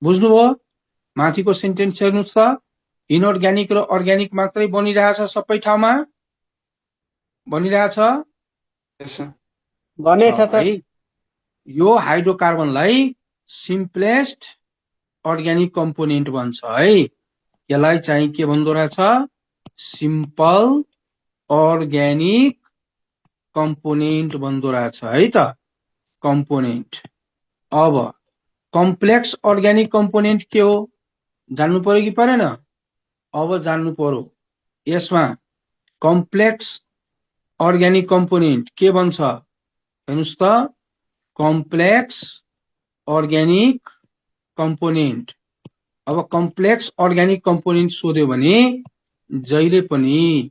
बुझ्नुभयो? माथिको सेन्टेन्स हेर्नुस् त। इनअर्ग्यानिक र अर्ग्यानिक मात्रै बनिरहेछ सबै ठाउँमा? बनिरहेछ? बनेछ सर। यो हाइड्रोकार्बनलाई सिम्पलेस्ट अर्ग्यानिक कम्पोनेन्ट भन्छ है। यसलाई चाहिँ के भन्दो रहेछ? सिम्पल अर्ग्यानिक कम्पोनेन्ट भन्दो रहेछ है त। कम्पोनेन्ट। अब कम्प्लेक्स अर्ग्यानिक कम्पोनेन्ट के हो जान्नु पर्यो कि परेन? अब जान्नु पर्यो। यसमा कम्प्लेक्स अर्ग्यानिक कम्पोनेन्ट के भन्छ? हेर्नुस् त, कम्प्लेक्स अर्ग्यानिक कम्पोनेन्ट। अब कम्प्लेक्स अर्ग्यानिक कम्पोनेन्ट सोध्यो भने जहिले पनि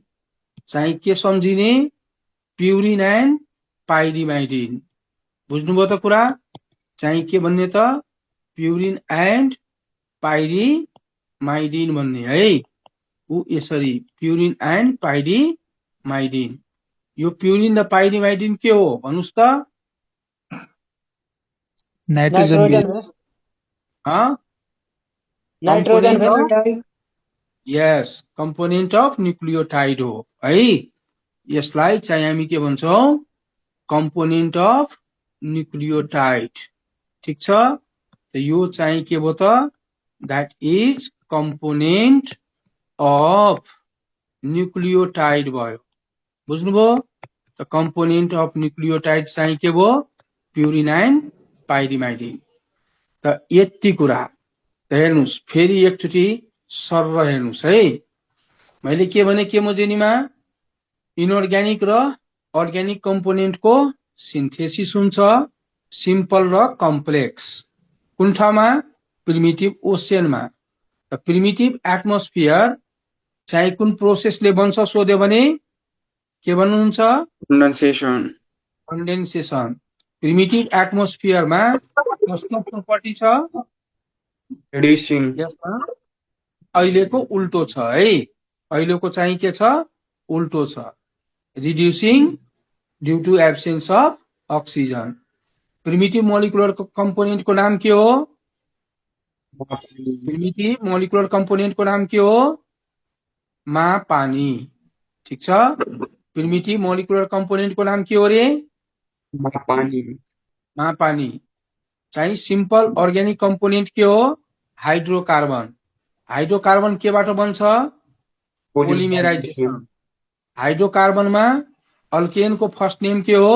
चाहिँ के सम्झिने? Purine and पाइरिमाइडिन। बुझ्नुभयो त कुरा? चाहिँ के भन्ने त? प्युरिन एन्ड पाइरिमाइडिन भन्ने है। ऊ यसरी प्युरिन एन्ड पाइरिमाइडिन। यो प्युरिन र पाइरिमाइडिन के हो भन्नुस् त? Nitrogen base. Nitrogen base. Yes, component of nucleotide हो है। यसलाई चाहिँ हामी के भन्छौं? Component of nucleotide. ठीक छ? यो चाहिँ के भयो त? That is component of nucleotide भयो। बुझ्नुभयो? त कम्पोनेन्ट अफ न्युक्लियोटाइड चाहिँ के भयो प्युरिन एन्ड पाइरिमाइडिन। त यति कुरा त हेर्नुस् फेरि एकचोटि सर हेर्नुस् है, मैले के भने केमोजेनीमा इनअर्ग्यानिक र अर्ग्यानिक कम्पोनेन्टको सिन्थेसिस हुन्छ, सिम्पल र कम्प्लेक्स। कुन ठाउँमा प्रिमिटिभ ओसियनमा। त प्रिमिटिभ एटमोस्फियर चाहिँ कुन प्रोसेसले बन्छ सोध्यो भने के भन्नुहुन्छ कन्डेन्सेसन। कन्डेन्सेसन। प्रिमिटिभ एटमोस्फियरमा कस्तो प्रोपर्टी छ रिड्युसिङ। यसमा अहिलेको उल्टो छ है, अहिलेको चाहिँ के छ उल्टो छ, reducing due to absence of oxygen. Primitive molecular कम्पोनेन्टको नाम के हो प्रिमिटिभ मोलिकुलर कम्पोनेन्टको नाम के हो पानी। ठिक छ, प्रिमिटिभ मोलिकुलर कम्पोनेन्टको नाम के हो रे पानी। चाहिँ सिम्पल अर्ग्यानिक कम्पोनेन्ट के हो हाइड्रोकार्बन। हाइड्रोकार्बन केबाट बन्छ पोलिमेराइजेसन। हाइड्रोकार्बनमा अल्केनको फर्स्ट नेम के हो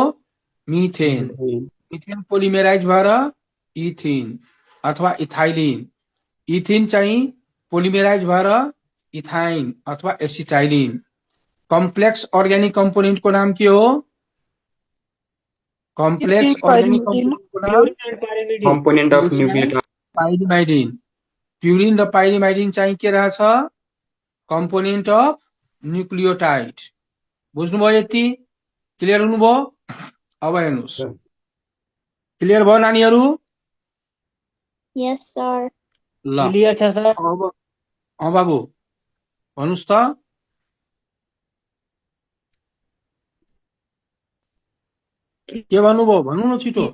मिथेन। मिथेन पोलिमेराइज भएर इथिन अथवा इथाइलिन। इथिन चाहिँ पोलिमेराइज भएर इथाइन अथवा एसिटाइलिन। कम्प्लेक्स अर्ग्यानिक कम्पोनेन्टको नाम के हो कम्प्लेक्स अर्ग्यानिक कम्पोनेन्टको नाम कम्पोनेन्ट अफ न्युक्लियोटाइड पाइरिमाइडिन। प्युरिन र पाइरिमाइडिन चाहिँ के रहेछ कम्पोनेन्ट अफ न्युक्लियोटाइड। बुझ्नुभयो यति क्लियर हुनुभयो। अब हेर्नुहोस् क्लियर भयो नानीहरू। Yes, sir. ल क्लियर छ सर। अब बाबु भन्नुहोस् त के भन्नुभयो भन्नु न छिटो।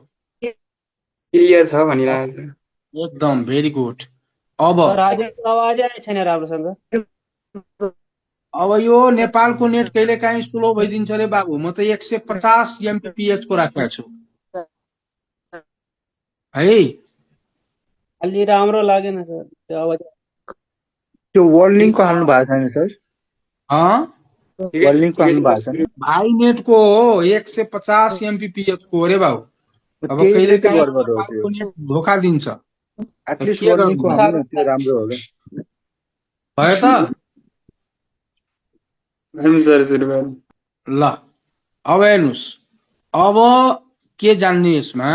क्लियर छ भनिरहेको छ। एकदम भेरी गुड। अब सर हजुरको आवाजै आएको छैन राम्रोसँग। अब यो नेपालको नेट कहिले काहीँ स्लो भइदिन्छ रे बाबु। म त 150 MPPH को राखेको छु है। अलि राम्रो लागेन सर त्यो आवाज। त्यो वर्ल्ड लिङ्कको हाल्नु भएको छैन सर, वर्ल्ड लिङ्कको हाल्नु भएको छैन। भाइ नेटको हो 150 MPPH को हो रे बाबु। अब त्यही कहिले त काहीँ गडबड हो नेपालको त्यो। नेट धोका दिन्छ। एटलिस्ट के वर्ल्ड लिङ्कको गर्नु हाल्नु न, त्यो राम्रो हो क्या। भयो त। सर सुरु गर्नु। ल अब हेर्नुहोस् अब के जान्ने यसमा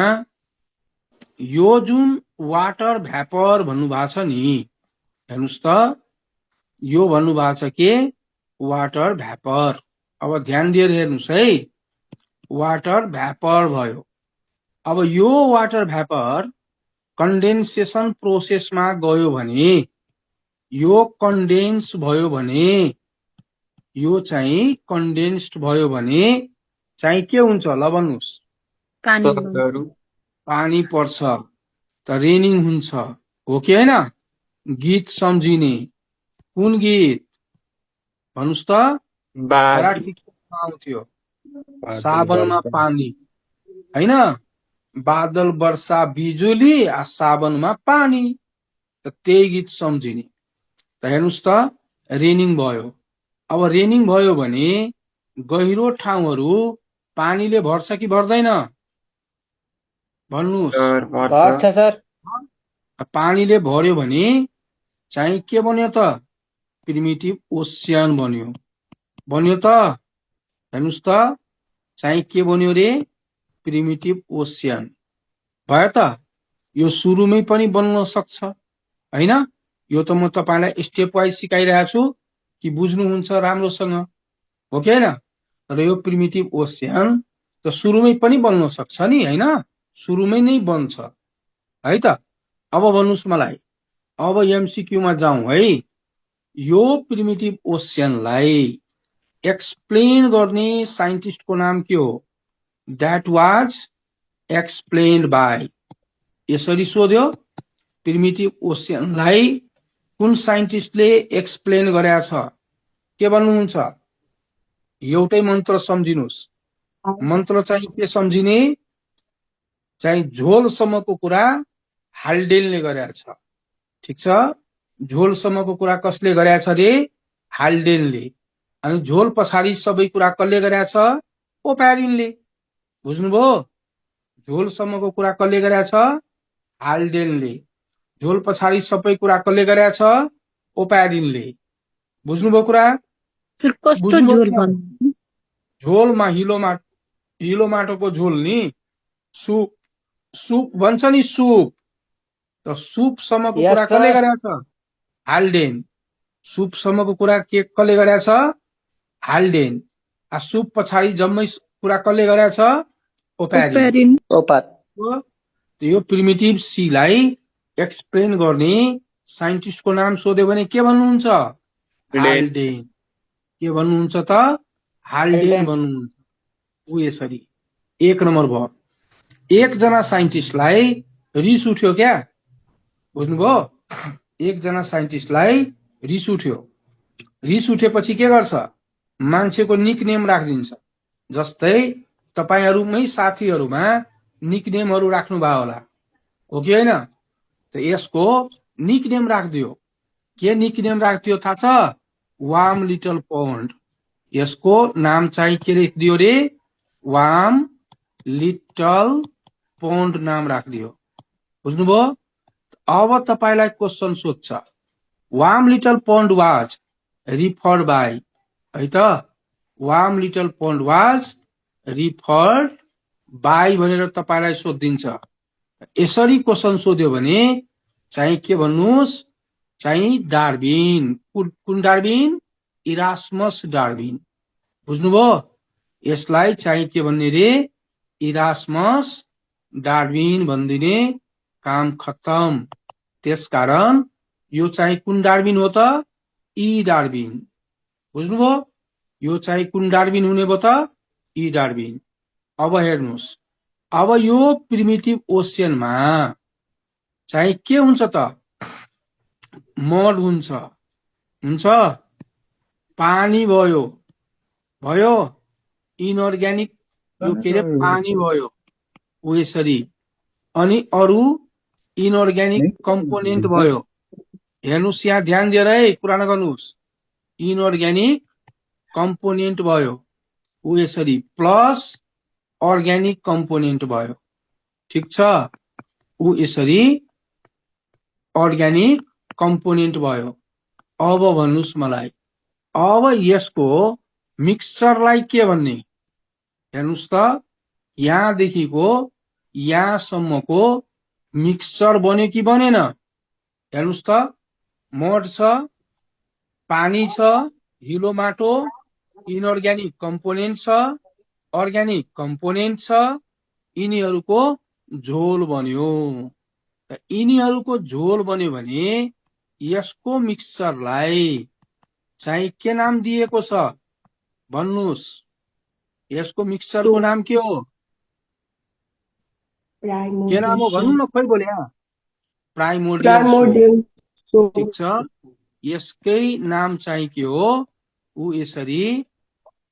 यो जुन वाटर भ्यापर भन्नुभएको छ नि हेर्नुहोस् त यो भन्नुभएको छ के वाटर भ्यापर। अब ध्यान दिएर हेर्नुहोस् है वाटर भ्यापर भयो। अब यो वाटर भ्यापर कन्डेन्सेसन प्रोसेसमा गयो भने यो कन्डेन्स भयो भने यो चाहिँ कन्डेन्स्ड भयो भने चाहिँ के हुन्छ ल भन्नुहोस् पानी पर्छ त रेनिङ हुन्छ हो कि होइन। गीत सम्झिने कुन गीत भन्नुहोस् त मराठी आउँथ्यो साबनमा पानी होइन। बादल वर्षा बिजुली आ साबनमा पानी त त्यही गीत सम्झिने। त हेर्नुहोस् त रेनिङ भयो। अब रेनिङ भयो भने गहिरो ठाउँहरू पानीले भर्छ कि भर्दैन भन्नुहोस्। भर्छ सर। पानीले भर्यो भने चाहिँ के बन्यो त प्रिमिटिभ ओसियन बन्यो। बन्यो त हेर्नुहोस् त चाहिँ के बन्यो रे प्रिमिटिभ ओसियन भयो त। यो सुरुमै पनि बन्न सक्छ होइन। यो त म तपाईलाई स्टेप वाइज सिकाइरहेको छु कि बुझ्नुहुन्छ राम्रोसँग हो कि होइन। र यो प्रिमिटिभ ओसियन त सुरुमै पनि बन्न सक्छ नि होइन, सुरुमै नै बन्छ है त। अब भन्नुहोस् मलाई अब MCQ मा जाउँ है। यो प्रिमिटिभ ओसियनलाई एक्सप्लेन गर्ने साइन्टिस्टको नाम के हो द्याट वाज एक्सप्लेन्ड बाई। यसरी सोध्यो प्रिमिटिभ ओसियनलाई कुन साइन्टिस्टले एक्सप्लेन गरेको छ के भन्नुहुन्छ। एउटै मन्त्र सम्झिनुहोस्। मन्त्र चाहिँ के सम्झिने चाहिँ झोलसम्मको कुरा हाल्डेनले गरेको छ। ठिक छ, झोलसम्मको कुरा कसले गरेको छ रे हाल्डेनले। अनि झोल पछाडि सबै कुरा कसले गरेको छ ओप्यारिनले। बुझ्नुभयो? झोलसम्मको कुरा कसले गरेको छ? हाल्डेनले। झोल पछाडि सबै कुरा कसले गरेको छ? ओप्यारिनले। बुझ्नुभयो कुरा? सर कस्तो बुझ्नुभयो झोल कुरा? भन्नु? झोलमा हिलो माटोको झोल नि, सुप सुप भन्छ नि, सुप। त सुपसम्मको Yes, कुरा कसले sir. गरेको छ? हाल्डेन। सुपसम्मको कुरा के कसले गरेको छ? हाल्डेन। सुप पछाडि जम्मै कुरा कसले गरेको छ? ओप्यारिन। ओप्यारिन। ओपार यो प्रिमिटिभ सीलाई एक्सप्लेन गर्ने साइन्टिस्टको नाम सोध्यो भने के भन्नुहुन्छ? हाल्डेन। के भन्नुहुन्छ त? Haldane Haldane. भन्नुहुन्छ। ऊ यसरी 1 नम्बर भयो। एकजना साइन्टिस्टलाई रिस उठ्यो क्या? बुझ्नुभयो? एकजना साइन्टिस्टलाई रिस उठ्यो। रिस उठेपछि के गर्छ? मान्छेको निकनेम राखिदिन्छ। जस्तै तपाईहरुमै साथीहरुमा निकनेमहरु राख्नु भयो होला, हो कि होइन? त यसको निकनेम राखिदियो। के निकनेम राखिदियो थाहा छ? Warm little pond. यसको नाम चाहिँ के लेखिदियो रे? वार्म लिटल पोन्ड नाम राखिदियो। बुझ्नुभयो? अब तपाईलाई क्वेशन सोध्छ, warm little pond was referred by, है त? Warm little pond was referred by भनेर तपाईलाई सोधिन्छ। यसरी क्वेशन सोध्यो भने चाहिँ के भन्नुस्? चाहिँ डार्विन। कुन डार्विन? Erasmus Darwin. बुझ्नुभयो? यसलाई चाहिँ के भन्ने रे? इरास्मस डार्विन भनिदिने, काम खत्तम। त्यसकारण यो चाहिँ कुन डार्विन हो त? ई डार्विन। बुझ्नुभयो? यो चाहिँ कुन डार्विन हुने भयो त? ई डार्विन। अब हेर्नुस्, अब यो प्रिमिटिभ ओसियनमा चाहिँ के हुन्छ त? मड हुन्छ। पानी भयो, इनअर्ग्यानिक यो के रे? पानी भयो ऊ यसरी। अनि अरु इनअर्ग्यानिक कम्पोनेन्ट भयो। हेर्नुस्, यहाँ ध्यान दिएर है, कुरा नगर्नुस्। इनअर्ग्यानिक कम्पोनेन्ट भयो ऊ यसरी, प्लस अर्ग्यानिक कम्पोनेन्ट भयो। ठिक छ? ऊ यसरी अर्ग्यानिक कम्पोनेन्ट भयो। अब भन्नुस् मलाई, अब यसको मिक्सचरलाई के भन्ने? हेर्नुस् त, यहाँदेखिको यहाँसम्मको मिक्सचर बन्यो कि बनेन? हेर्नुस् त, मड छ, पानी छ, हिलो माटो, इनअर्ग्यानिक कम्पोनेन्ट छ, अर्ग्यानिक कम्पोनेन्ट छ, यिनीहरूको झोल बन्यो। यिनीहरूको झोल बन्यो भने यसको मिक्सचरलाई चाहिँ के नाम दिएको छ? भन्नुस्, यसको मिक्सचरको नाम के हो? के नाम हो भन्नु न, खोइ बोल्या? Primordial soup. ठिक छ? यसकै नाम चाहिँ के हो? ऊ यसरी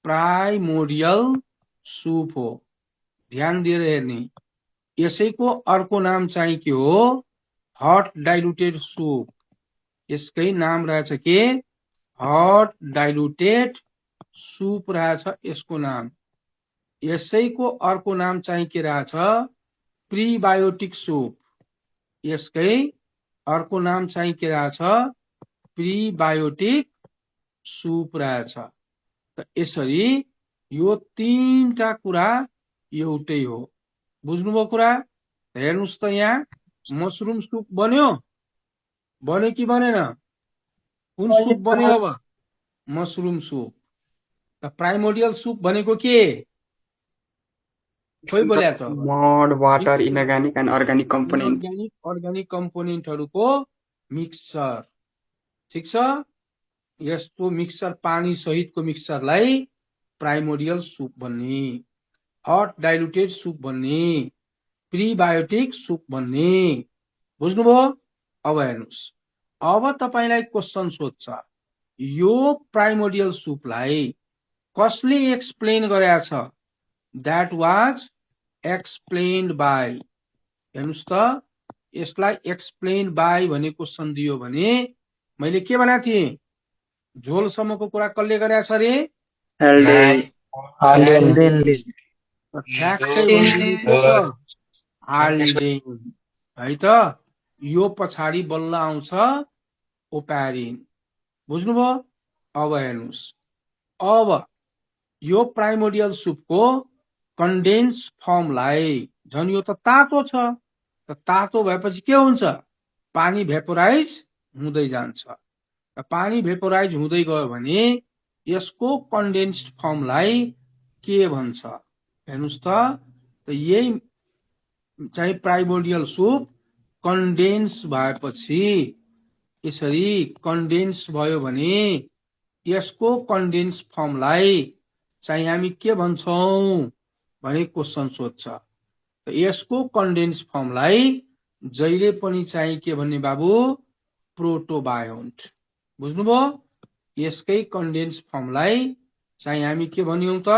प्राइमोडियल सूप हो। ध्यान दिएर हेर्ने। यसैको अर्को नाम चाहिँ के हो? Hot diluted soup. यसकै नाम रहेछ के? हट डाइल्युटेड सूप रहेछ यसको नाम। यसैको अर्को नाम चाहिँ के रहेछ? प्रिबायोटिक सूप। यसकै अर्को नाम चाहिँ के रहेछ? प्रिबायोटिक सूप रहेछ। त यसरी यो तीनटा कुरा एउटै हो। बुझ्नुभयो कुरा? हेर्नुस् त, यहाँ मसरुम सूप बन्यो कि बनेन? कुन सूप बन्यो अब? Mushroom soup. त प्राइमोडियल सूप भनेको के? खोइ बोल्या त? Mud, water, inorganic and organic component. Organic कम्पोनेन्टहरुको मिक्सचर। ठिक छ? यस्तो मिक्सचर, पानी सहितको मिक्सचरलाई प्राइमोडियल सूप भन्ने, हट डाइल्युटेड सूप भन्ने, प्रिबायोटिक सूप भन्ने। बुझ्नुभयो? अब हेर्नुस्, अब तपाईलाई क्वेशन सोध्छ, यो प्राइमोडियल सूपलाई कसले एक्सप्लेन गरेको छ? That was explained by. हेर्नुस् त, यसलाई एक्सप्लेन बाई भन्ने क्वेशन दियो भने मैले के भनेको थिएँ? झोलसम्मको कुरा कसले गरेको छ रे? हाल्डेन ठ्याक्कै भनिदिनु त हाल्डेन है त यो पछाडि बल्ल आउँछ ओप्यारिन बुझ्नुभयो अब हेर्नुहोस् अब यो प्राइमोडियल सुपको कन्डेन्स फर्मलाई झन् यो त तातो छ त तातो भएपछि के हुन्छ पानी भेपोराइज हुँदै जान्छ र पानी भेपोराइज हुँदै गयो भने यसको कन्डेन्स्ड फर्मलाई के भन्छ हेर्नुहोस् त यही चाहिँ प्राइमोडियल सुप कन्डेन्स भएपछि यसरी कन्डेन्स भयो भने यसको कन्डेन्स फर्मलाई चाहिँ हामी के भन्छौं भने क्वेशन सोध्छ त यसको कन्डेन्स फर्मलाई जहिले पनि चाहिँ के भन्ने बाबु प्रोटोबायोन्ट बुझ्नुभयो यसकै कन्डेन्स फर्मलाई चाहिँ हामी के भन्यौं त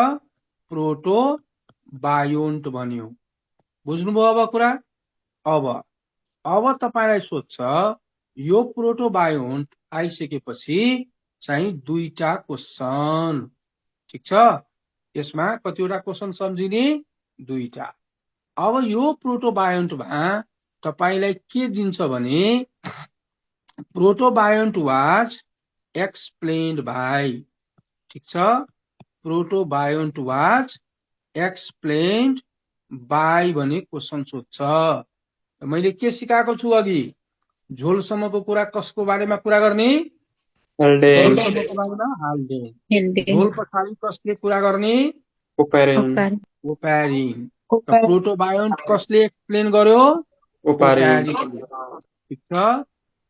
प्रोटोबायोन्ट भन्यौं बुझ्नुभयो अब कुरा अब तपाईलाई सोध्छ यो प्रोटोबायोन्ट आइसकेपछि चाहिँ दुईटा क्वेशन ठीक छ यसमा कतिवटा क्वेशन सम्झिने दुईटा अब यो प्रोटोबायोन्टमा तपाईलाई के दिन्छ भने प्रोटोबायोन्ट वाज एक्सप्लेन्ड बाइ ठीक छ प्रोटोबायोन्ट वाज एक्सप्लेन्ड बाइ भने क्वेशन सोध्छ मैले के सिकाएको छु अघि झोलसम्मको कुरा कसको बारेमा कुरा गर्ने हाल्डेन झोलसम्मको बारेमा हाल्डेन झोल पछाडि कसले कुरा गर्ने ओप्यारिन ओप्यारिन प्रोटोबायोन्ट कसले एक्सप्लेन गर्यो ओप्यारिन ठीक छ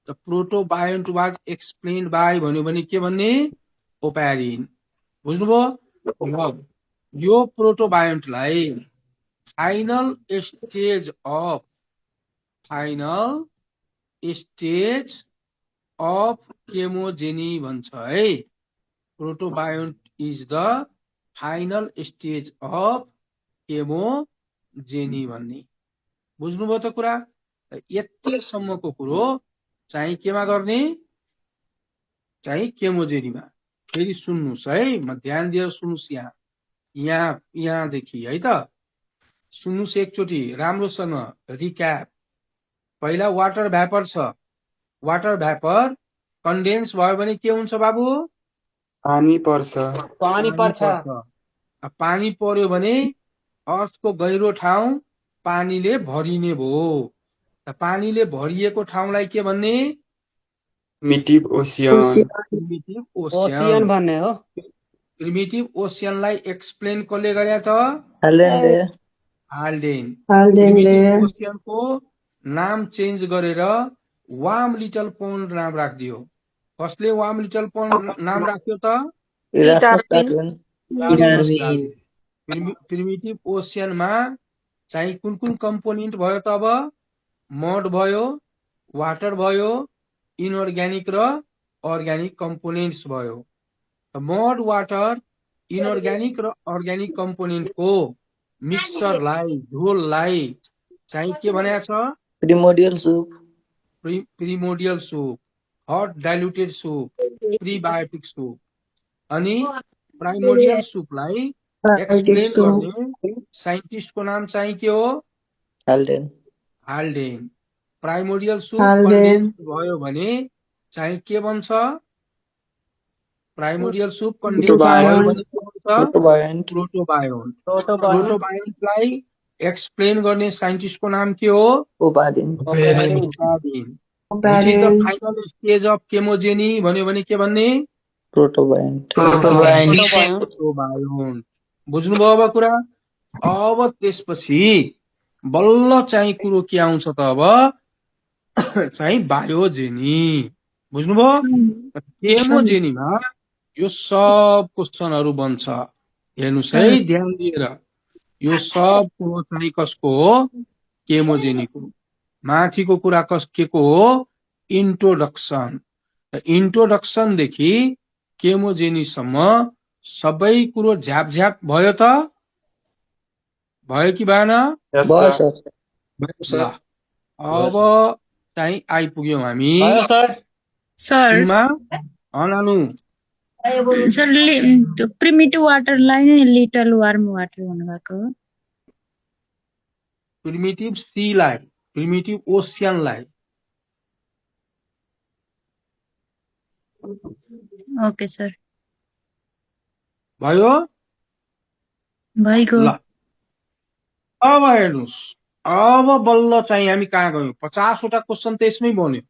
त प्रोटोबायोन्ट वाज एक्सप्लेन्ड बाइ भन्यो भने के भन्ने ओप्यारिन बुझ्नुभयो यो प्रोटोबायोन्टलाई फाइनल स्टेज अफ केमोजेनी भन्छ है protobiont is the final stage of chemogeny भन्ने बुझ्नुभयो त कुरा यतिसम्मको कुरो चाहिँ केमा गर्ने चाहिँ केमोजेनीमा फेरि सुन्नुहोस् है म ध्यान दिएर सुन्नुहोस् यहाँदेखि है त सुन्नुहोस् एकचोटि राम्रोसँग रिक्याप पहिला वाटर भ्यापर छ वाटर भ्यापर कन्डेन्स भयो भने के हुन्छ बाबु पानी पर्छ पानी पर्छ पानी पर्यो भने अर्थको गहिरो ठाउँ पानीले भरिने भयो पानीले भरिएको ठाउँलाई के भन्ने प्रिमिटिभ ओसियन भन्ने हो प्रिमिटिभ ओसियनलाई एक्सप्लेन कसले गरे त हाल्डेन प्रिमिटिभ ओसियनको नाम चेन्ज गरेर वार्म लिटल पोन्ड नाम राखिदियो कसले वार्म लिटल पोन्ड नाम राख्यो त प्रिमिटिभ ओसियनमा चाहिँ कुन कुन कम्पोनेन्ट भयो त अब मड भयो वाटर भयो इनअर्ग्यानिक र अर्ग्यानिक कम्पोनेन्ट्स भयो मड वाटर इनअर्ग्यानिक र अर्ग्यानिक कम्पोनेन्टको मिक्सचरलाई झोललाई चाहिँ के भनेको छ primordial soup hot diluted soup prebiotic soup अनि प्राइमोडियल सुपलाई एक्सप्लेन गर्ने साइन्टिस्टको नाम चाहिँ के हो हाल्डेन प्राइमोडियल सुप कन्डेन्स भयो भने चाहिँ के भन्छ प्राइमोडियल सुप कन्डेन्स भयो भने के भन्छ प्रोटोबायोन्टलाई एक्सप्लेन गर्ने साइन्टिस्टको नाम के हो ओप्यारिन which is the final stage of chemogeny भन्यो भने के भन्ने प्रोटोबायोन्ट बुझ्नुभयो अब कुरा अब त्यसपछि बल्ल चाहिँ कुरो के आउँछ त अब चाहिँ बायोजेनी बुझ्नुभयो केमोजेनीमा यो सब क्वेशनहरु बन्छ हेर्नुस् है ध्यान दिएर यो सब कुरो चाहिँ कसको हो केमोजेनीको माथिको कुरा केको हो इन्ट्रोडक्सन देखि केमोजेनी सम्म सबै कुरो झ्याप झ्याप भयो त भयो कि भएन अब चाहिँ आइपुग्यौं हामी सरमा अनानु सर प्रिमिटिभ वाटरलाई नै लिटल वार्म वाटर भन्नुभएको हो प्रिमिटिभ सीलाई, प्रिमिटिभ ओसियनलाई। ओके सर भयो? भइगयो ल अब हेर्नुहोस्, अब बल्ल चाहिँ हामी कहाँ गयौँ? 50 वटा क्वेसन त यसमै बन्यो।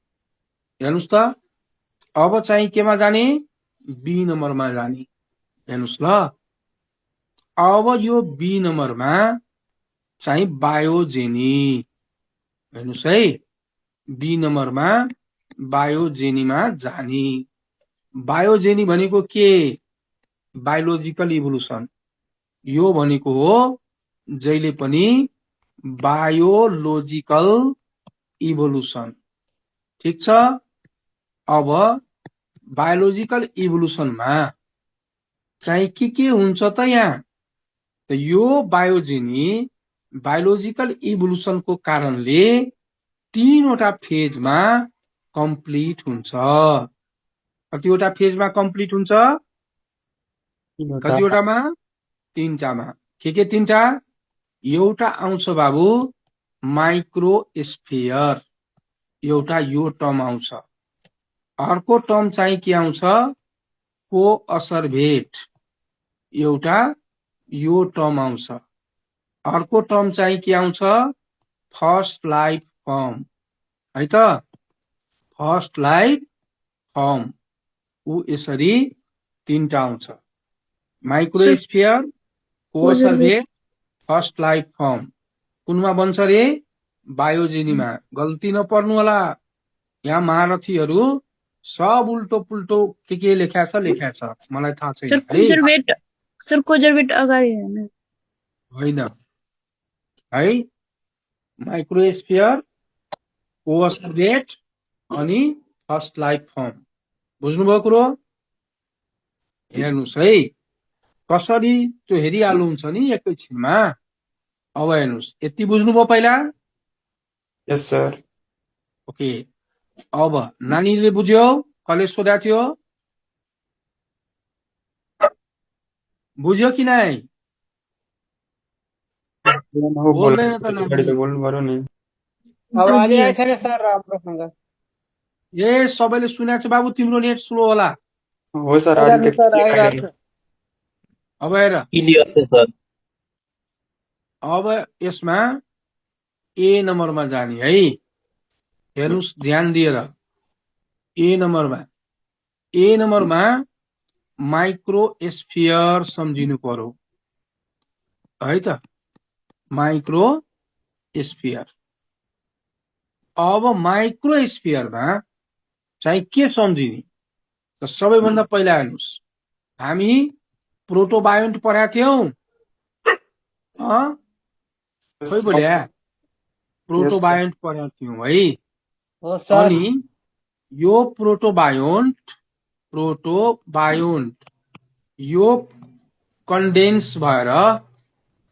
हेर्नुहोस् त, अब चाहिँ केमा जाने? बी नम्बरमा जाने। हेर्नुहोस् ल, अब यो बी नम्बरमा चाहिँ बायोजेनी। हेर्नुहोस् है, बी नम्बरमा बायोजेनीमा जाने। बायोजेनी भनेको के? Biological evolution. यो भनेको हो जहिले पनि बायोलोजिकल इभोल्युसन। ठीक छ? अब बायोलोजिकल इभोल्युसनमा चाहिँ के हुन्छ त यहाँ? त यो बायोजेनी बायोलोजिकल इभोल्युसनको कारणले 3 वटा फेजमा कम्प्लिट हुन्छ। कतिवटा फेजमा कम्प्लिट हुन्छ? कतिवटामा? 3टामा। के 3टा? एउटा आउँछ बाबु माइक्रोस्फियर, एउटा यो टर्म आउँछ। अर्को टर्म चाहिँ के आउँछ? कोअसर्भेट, एउटा यो टर्म आउँछ। अर्को टर्म चाहिँ के आउँछ? फर्स्ट लाइफ फर्म, है त? फर्स्ट लाइफ फर्म ऊ यसरी 3टा आउँछ। माइक्रोस्फियर, कोअसर्भेट, फर्स्ट लाइफ फर्म। कुनमा बन्छ रे? बायोजेनीमा। गल्ती नपर्नु होला, यहाँ महारथीहरू सब उल्टो पुल्टो के लेख्या छ मलाई थाहा छैन है। सर कोजरबेट अगाडि होइन है, माइक्रोस्फियर, कोअसर्भेट अनि फर्स्ट लाइफ फर्म। बुझ्नुभयो कुरो? हेर्नुहोस् है, कसरी त्यो हेरिहाल्नुहुन्छ नि एकैछिनमा। अब हेर्नुहोस्, यति बुझ्नुभयो पहिला? यस सर। ओके, अब नानीले बुझ्यो? कसले सोधेको थियो? बुझ्यो कि नै? बोल्दैन त नानी। बोल्नु पर्यो नि। आवाजै आएछ सर राम्रोसँग। ए सबैले सुनेको छ बाबु, तिम्रो नेट स्लो होला। हो सर, अब हेर, क्लियर छ सर। अब यसमा ए नम्बरमा जाने है। हेर्नुहोस् ध्यान दिएर, ए नम्बरमा माइक्रोस्फियर सम्झिनु पर्यो, है त? माइक्रोस्फियर। अब माइक्रोस्फियरमा चाहिँ के सम्झिने? त सबैभन्दा पहिला हेर्नुहोस्, हामी प्रोटोबायोन्ट पढाएको थियौं। खोइ बोल्या? प्रोटोबायोन्ट पढाएको थियौं है। हो सर। अनि यो प्रोटोबायोन्ट यो कन्डेन्स भएर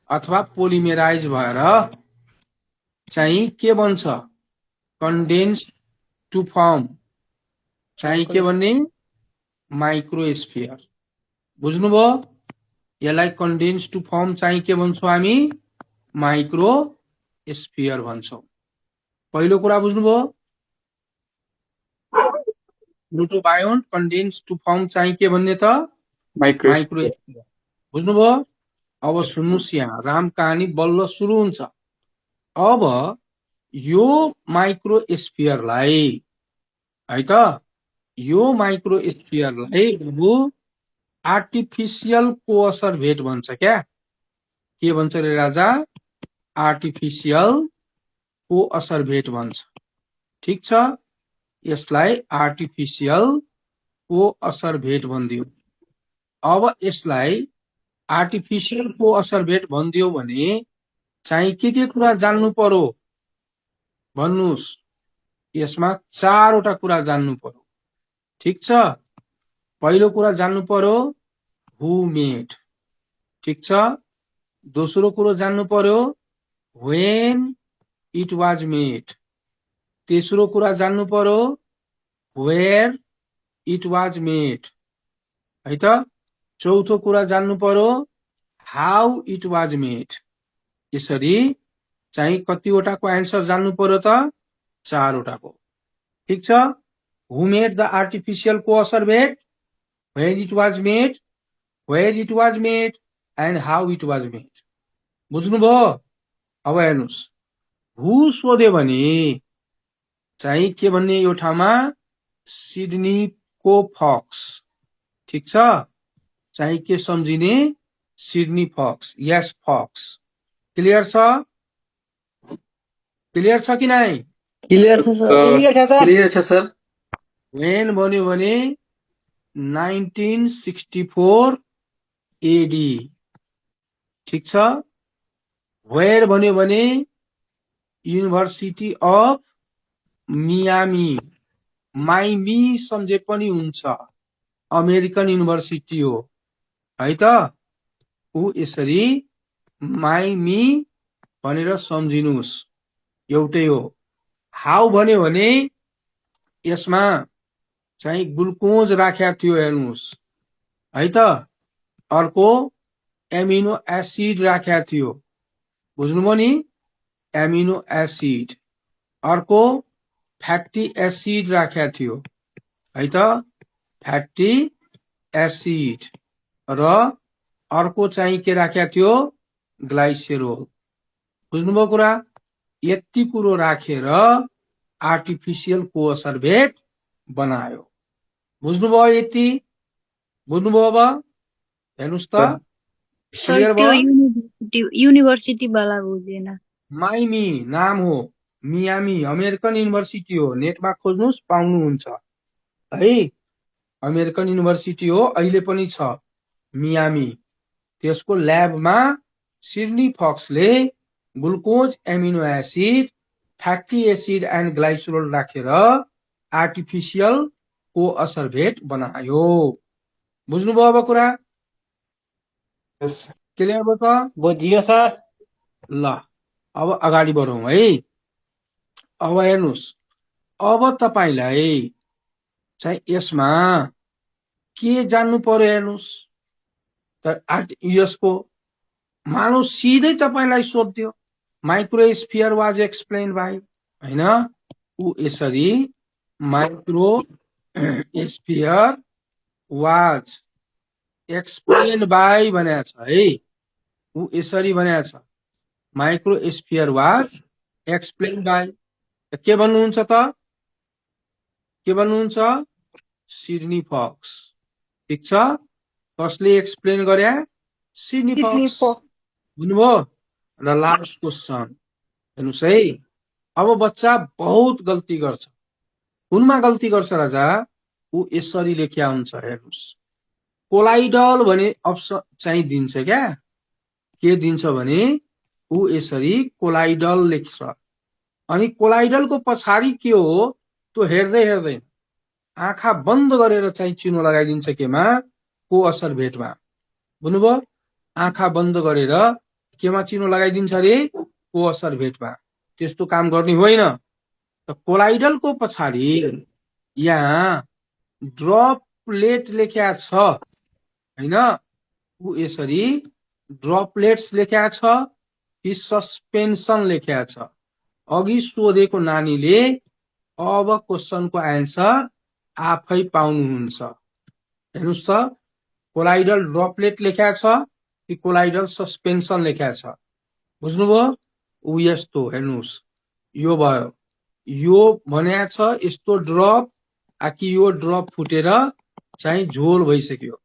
अथवा पोलिमेराइज भएर चाहिँ के बन्छ? कन्डेन्स टु फर्म चाहिँ के भन्ने? माइक्रोस्फियर। बुझ्नुभयो? यसलाई कन्डेन्स टु फर्म चाहिँ के भन्छौं हामी? माइक्रोस्फियर भन्छौं। पहिलो कुरा बुझ्नुभयो? प्रोटोबायोन्ट कन्डेन्स टु फर्म चाहिँ के भन्ने त? माइक्रोस्फियर। बुझ्नुभयो? अब सुन्नुस्, यहाँ राम कहानी बल्ल सुरु हुन्छ। अब यो माइक्रोस्फियरलाई, है त, यो माइक्रोस्फियरलाई आर्टिफिशियल कोअसर्भेट भन्छ क्या? के भन्छ रे राजा? आर्टिफिशियल कोअसर्भेट भन्छ। ठीक छ? यसलाई आर्टिफिशियल कोअसर्भेट भनिदियो। अब यसलाई आर्टिफिशियल कोअसर्भेट भनिदियो भने चाहिँ के कुरा जान्नु पर्यो? भन्नुस्। यसमा 4 वटा कुरा जान्नु पर्यो। ठीक छ? पहिलो कुरा जान्नु पर्यो हु मेड। ठीक छ? दोस्रो कुरो जान्नु पर्यो व्हेन इट वाज मेड। तेस्रो कुरा जान्नु पर्यो वेयर इट वाज मेड, है त। चौथो कुरा जान्नु पर्यो हाउ इट वाज मेड। यसरी चाहिँ कतिवटाको एन्सर जान्नु पर्यो त 4 वटाको। ठीक छ। Who made the artificial coacervate, where it was made, where it was made and how it was made. बुझ्नुभयो? अब हेर्नुहोस् हु सोध्यो भने चाहिँ के भन्ने यो ठाउँमा सिडनीको फक्स। ठीक छ। चाहिँ के सम्झिने सिडनी फक्स। यस फक्स। क्लियर छ? क्लियर छ कि नै? क्लियर छ सर। क्लियर छ सर। वेन भन्यो भने 1964 एडी। ठीक छ। वेयर भन्यो भने युनिभर्सिटी अफ मियामी। माइमी सम्झे पनि हुन्छ, अमेरिकन युनिभर्सिटी हो है त। ऊ यसरी माइमी भनेर सम्झिनुस्, एउटै हो। हाउ भन्यो भने यसमा चाहिँ ग्लुकोज राखेको थियो हेर्नुहोस् है त। अर्को एमिनो एसिड राखेको थियो, बुझ्नुभयो नि? Amino acid. अर्को फ्याटी एसिड राखेको थियो है त, फ्याटी एसिड। र अर्को चाहिँ के राखेको थियो ग्लाइसेरोल। बुझ्नुभयो कुरा? यति कुरो राखेर आर्टिफिशियल कोअसर्भेट बनायो। बुझ्नुभयो? यति बुझ्नुभयो? अब हेर्नुहोस् त सर क्लियर त्यो भयो? युनिभर्सिटी वाला बुझेन। माइमी नाम हो, मियामी अमेरिकन युनिभर्सिटी हो। नेटमा खोज्नुहोस् पाउनुहुन्छ है। अमेरिकन युनिभर्सिटी हो, अहिले पनि छ मियामी। त्यसको ल्याबमा सिडनी फक्सले glucose, amino acid, fatty acid and glycerol राखेर आर्टिफिशियल कोअसर्भेट बनायो। बुझ्नुभयो अब कुरा? क्लियर भयो त? बुझियो सर। ल अब अगाडि बढौं है। अब हेर्नुहोस्, अब तपाईलाई चाहिँ यसमा के जान्नु पर्यो हेर्नुहोस् त। यसको मानव सिधै तपाईलाई सोध्यो माइक्रोस्फियर वाज एक्सप्लेन बाई, हैन? ऊ यसरी माइक्रोस्फियर वाज एक्सप्लेन बाई भनेको छ है। ऊ यसरी भनेको छ माइक्रोस्फियर वाज एक्सप्लेन बाई। के भन्नुहुन्छ त? के भन्नुहुन्छ? Sidney Fox. ठीक छ। कसले एक्सप्लेन गरे? Sidney Fox. बुझ्नुभयो? र लास्ट क्वेसन हेर्नुहोस् है। अब बच्चा बहुत गल्ती गर्छ। कुनमा गल्ती गर्छ राजा? ऊ यसरी लेख्या हुन्छ हेर्नुहोस्, कोलाइडल भने अप्सन चाहिँ दिन्छ क्या। के दिन्छ भने ऊ यसरी कोलाइडल लेख्छ। अनि कोलाइडलको पछाडि के हो त्यो हेर्दै हेर्दैन, आँखा बन्द गरेर चाहिँ चिनो लगाइदिन्छ केमा? कोअसर्भेटमा। बुझ्नुभयो? आँखा बन्द गरेर केमा चिनो लगाइदिन्छ अरे? कोअसर्भेटमा। त्यस्तो काम गर्ने होइन। त कोलाइडलको पछाडि यहाँ ड्रपलेट लेख्या छ हैन? ऊ यसरी ड्रपलेट्स लेख्या छ कि सस्पेन्सन लेख्या छ? अघि सोधेको नानीले अब क्वेसनको एन्सर आफै पाउनुहुन्छ। हेर्नुहोस् त, कोलाइडल ड्रपलेट लेख्या छ कि कोलाइडल सस्पेन्सन लेख्या छ? बुझ्नुभयो? ऊ यस्तो हेर्नुहोस्, यो भयो। यो भन्या छ यस्तो ड्रप कि यो ड्रप फुटेर चाहिँ झोल भइसक्यो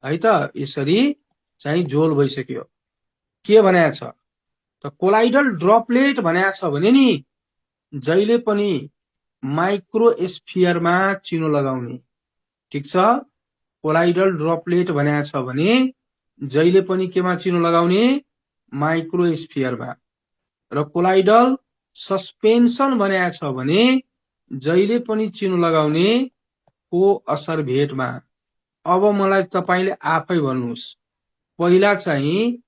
है त। यसरी चाहिँ झोल भइसक्यो। के भन्या छ त? कोलाइडल ड्रपलेट भन्या छ भने नि जहिले पनि माइक्रोस्फियरमा चिनो लगाउने। ठीक छ। कोलाइडल ड्रपलेट भन्या छ भने जहिले पनि केमा चिनो लगाउने? माइक्रोस्फियरमा। र कोलाइडल सस्पेन्सन भन्या छ भने जहिले पनि चिनो लगाउने कोअसर्भेटमा। अब मलाई तपाईले आफै भन्नुहोस्, पहिला चाहिँ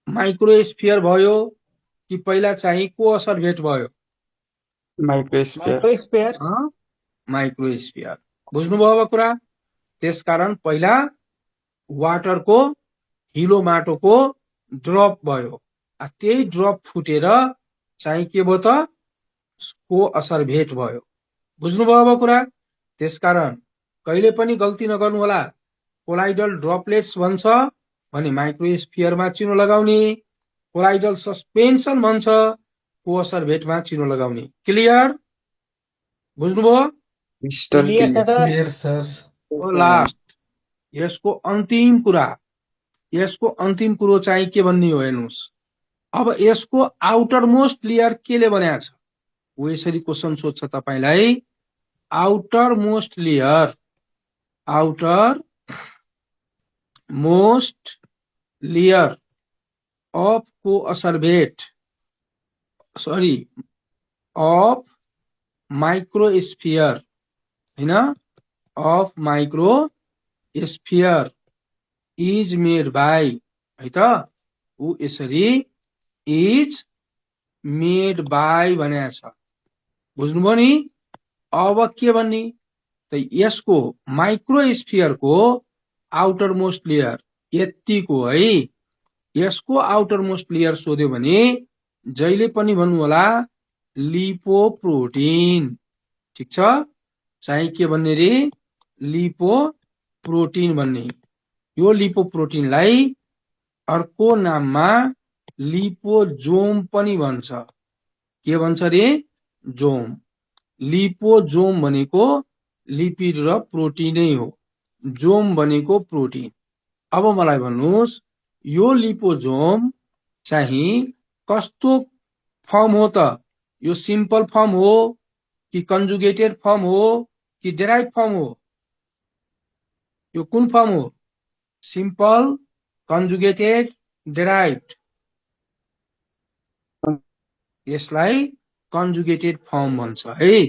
माइक्रोस्फियर भयो कि पहिला चाहिँ कोअसर्भेट भयो? माइक्रोस्फियर। माइक्रोस्फियर। माइक्रोस्फियर। बुझ्नुभयो अब कुरा? त्यसकारण पहिला वाटरको हिलो माटोको ड्रप भयो, त्यही ड्रप फुटेर चाहिँ के भयो त को असरभेट भयो। बुझ्नुभयो अब कुरा? त्यसकारण कहिले पनि गल्ती नगर्नु होला। कोलाइडल ड्रपलेट्स भन्छ भने माइक्रोस्फियरमा चिनो लगाउने, कोलाइडल सस्पेन्सन भन्छ को असरभेटमा चिनो लगाउने। क्लियर? बुझ्नुभयो? क्रिस्टल क्लियर छ क्लियर सर। सर लास्ट यसको अन्तिम कुरो चाहिँ के भन्ने हो हेर्नुहोस्। अब यसको आउटर मोस्ट लेयर केले बनाएको छ? ऊ यसरी क्वेसन सोध्छ तपाईलाई। आउटर मोस्ट लेयर अफ को असरभेट अफ माइक्रोस्फियर हैन, अफ माइक्रोस्फियर इज मेड बाई, है त ऊ यसरी इज मेड बाई भनेको छ। बुझ्नुभयो नि? अब के भन्ने त यसको माइक्रोस्फियरको आउटर मोस्ट लेयर यतिको है। यसको आउटर मोस्ट लेयर सोध्यो भने जहिले पनि भन्नु होला लिपोप्रोटिन। ठीक छ? चाहिँ के भन्ने रे? लिपोप्रोटिन भन्ने। यो लिपोप्रोटिनलाई अर्को नाममा लिपोजोम पनि भन्छ। के भन्छ रे? जोम। लिपोजोम भनेको लिपिड र प्रोटिनै हो, जोम भनेको प्रोटिन। अब मलाई भन्नुहोस् यो लिपोजोम चाहिँ कस्तो फर्म हो त? यो सिम्पल फर्म हो कि कन्जुगेटेड फर्म हो कि डेराइभ फर्म हो? यो कुन फर्म हो? Simple, conjugated, derived? यसलाई कन्जुगेटेड फर्म भन्छ है।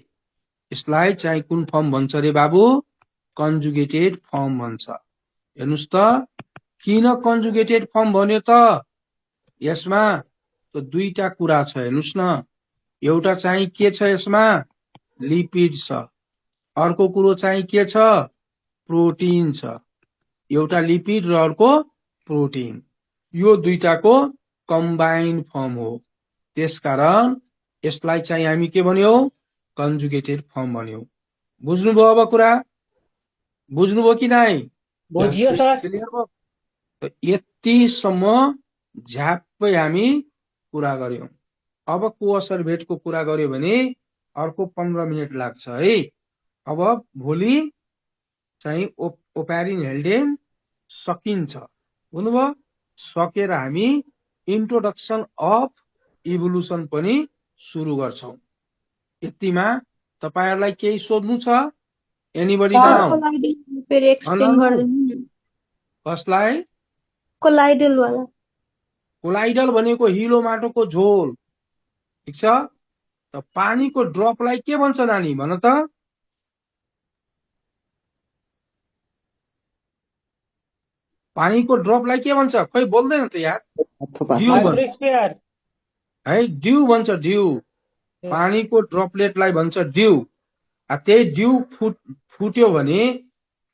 यसलाई चाहिँ कुन फर्म भन्छ रे बाबु? कन्जुगेटेड फर्म भन्छ। हेर्नुस् त किन कन्जुगेटेड फर्म भन्यो त? यसमा त दुईटा कुरा छ, हेर्नुस् न। एउटा चाहिँ के छ यसमा? लिपिड छ। अर्को कुरो चाहिँ के छ? प्रोटिन छ। एउटा लिपिड र अर्को प्रोटिन। यो दुईटाको कम्बाइन फर्म हो। त्यसकारण यसलाई चाहिँ हामी के भन्यौ? कन्जुगेटेड फर्म भन्यौ। बुझ्नुभयो अब कुरा? बुझ्नुभयो कि नै? बुझियो सर। क्लियर भयो? त यतिसम्म झ्याप्पै हामी कुरा गर्यौं। अब को असरभेटको कुरा गर्यो भने अर्को 15 मिनट लाग्छ है। अब भोलि चाहिँ ओप्यारिन हेल्डेन सकिन्छ। बुझ्नुभयो? सकेर हामी इन्ट्रोडक्सन अफ इभोल्युसन पनि सुरु गर्छौं। यतिमा तपाईहरुलाई केही सोध्नु छ? Anybody now? कोलाइडल फेरि एक्सप्लेन गर्दिनु नि। कसलाई? कोलाइडल वाला। कोलाइडल भनेको हिलो माटोको झोल। ठीक छ? त पानीको ड्रपलाई के भन्छ नानी भन त? पानीको ड्रपलाई के भन्छ? खोइ बोल्दैन त यार। ड्यू भन्छ माइक्रोस्फियर। है, ड्यू भन्छ ड्यू। पानीको ड्रपलेटलाई भन्छ ड्यू। त्यही ड्यू फुट्यो भने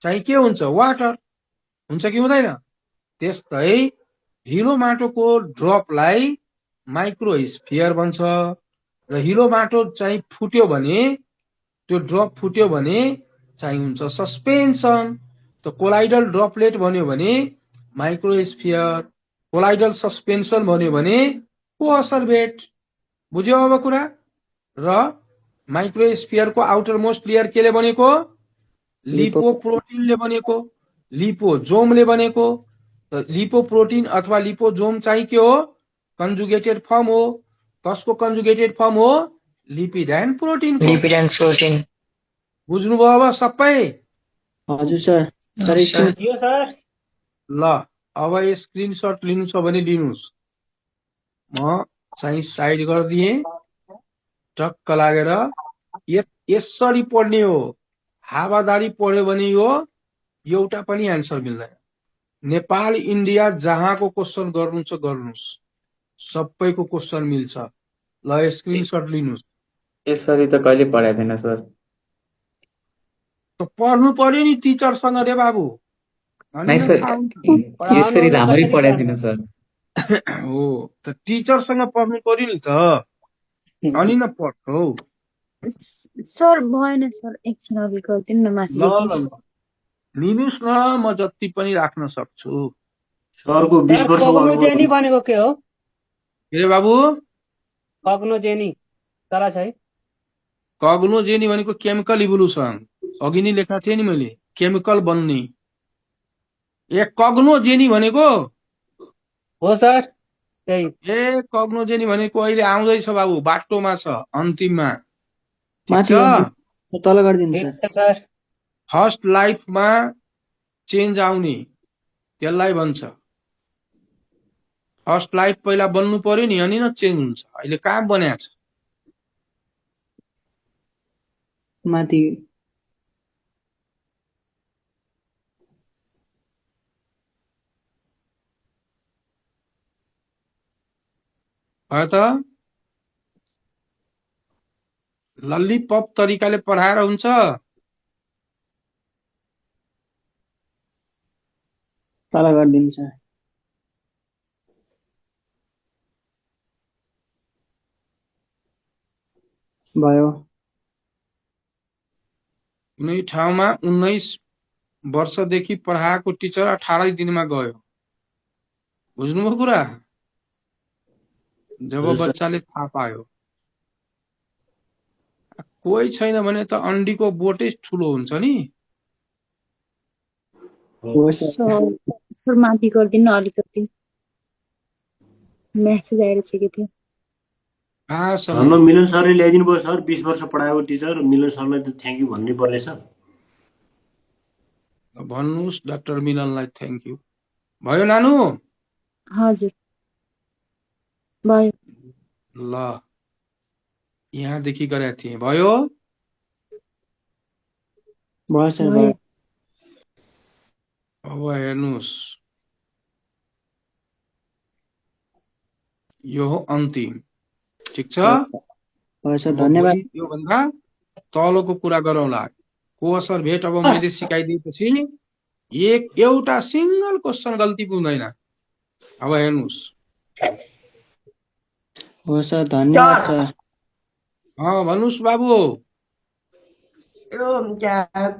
चाहिँ के हुन्छ? वाटर हुन्छ कि हुँदैन? त्यस्तै हिलो माटोको ड्रपलाई माइक्रोस्फियर भन्छ र हिलो माटो चाहिँ फुट्यो भने, त्यो ड्रप फुट्यो भने चाहिँ हुन्छ सस्पेन्सन। त कोलाइडल ड्रपलेट भन्यो भने माइक्रोस्फियर, कोलाइडल सस्पेन्सन भन्यो भने को असरभेट। बुझ्यो अब कुरा? र माइक्रोस्फियरको आउटर मोस्ट लेयर केले बनेको? लिपोप्रोटिनले बनेको, लिपोजोमले बनेको। त लिपोप्रोटिन अथवा लिपोजोम चाहिँ के हो? कन्जुगेटेड फर्म हो। कसको कन्जुगेटेड फर्म हो? Lipid and protein. Lipid and protein. बुझ्नुभयो अब सबै? हजुर सर। बुझियो सर। ल अब स्क्रिनशट लिनु छ भने लिनुस्। म चाहिँ साइड गरिदिए टक्क लागेर यसरी पढ्ने हो। हावादारी पढ्यो भने यो एउटा पनि एन्सर मिल्दैन। नेपाल इन्डिया जहाँको क्वेसन गर्नु छ गर्नुस्, सबैको क्वेसन मिल्छ। ल स्क्रिनशट लिनुस्। यसरी त कहिले पढाएको थिएन सर। त पढ्नु पर्यो नि टिचरसँग रे बाबु। भनी नाइ न सर पढाउनु यसरी त राम्ररी कसरी पढाइदिनु सर। हो त टिचरसँग पढ्नु पर्यो नि त, अनि न पढ्छौ। सर भएन सर एकछिन अघि गरिदिनु न ल माथिदेखि। ल ल लिनुहोस् न, म जति पनि राख्न सक्छु। सरको 20 सर वर्षको कग्नोजेनी अनुभव भनेको के हो? के रे बाबु? कग्नोजेनी थाहा छ है? कग्नोजेनी भनेको केमिकल इभोल्युसन, अघि नै लेखा थिएँ नि मैले, केमिकल बन्ने। ए कग्नोजेनी भनेको, हो सर त्यही। ए कग्नोजेनी भनेको अहिले आउँदैछ बाबु, बाटोमा छ, अन्तिममा। ठिक माथि छ, गरिदिनु तल गरिदिनु ठिक सर। छ सर। फर्स्ट लाइफमा चेन्ज आउने त्यसलाई भन्छ। फर्स्ट लाइफ पहिला बन्नु पर्यो नि, अनि न चेन्ज हुन्छ। अहिले कहाँ बन्या छ? माथि भयो त लल्लीपप तरिकाले पढाएर हुन्छ? तल गरिदिनु सर। भयो। कुनै ठाउँमा 19 वर्षदेखि पढाएको टिचर 18 दिनमा गयो। बुझ्नुभयो कुरा? जब हजुर सर। बच्चाले थाहा पायो। कोही छैन भने त अन्डीको बोटै ठुलो हुन्छ नि। हो सर। सर माथि गरिदिनु न अलिकति, मेसेज आइरहेको थियो। कहाँसम्म? धन्न मिलन सरले ल्याइदिनु भयो सर, 20 वर्ष पढाएको टिचर मिलन सरलाई त थ्याङ्क यू भन्नै पर्ने छ। भन्नुहोस् डाक्टर मिलनलाई थ्याङ्क यू। भयो नानु? हजुर भयो। ल यहाँदेखि गरेका थिएँ। भयो? भयो सर भयो। भयो। अब हेर्नुहोस्, यो हो अन्तिम। ठिक छ? भयो सर अब धन्यवाद। भोलि त्योभन्दा तलको कुरा गरौँला। को असर भेट अब मैले सिकाइदिएपछि एउटा सिंगल क्वेसन गल्ती पुग्दैन। अब हेर्नुहोस्, हो सर धन्यवाद सर। भन्नुहोस् बाबु। यो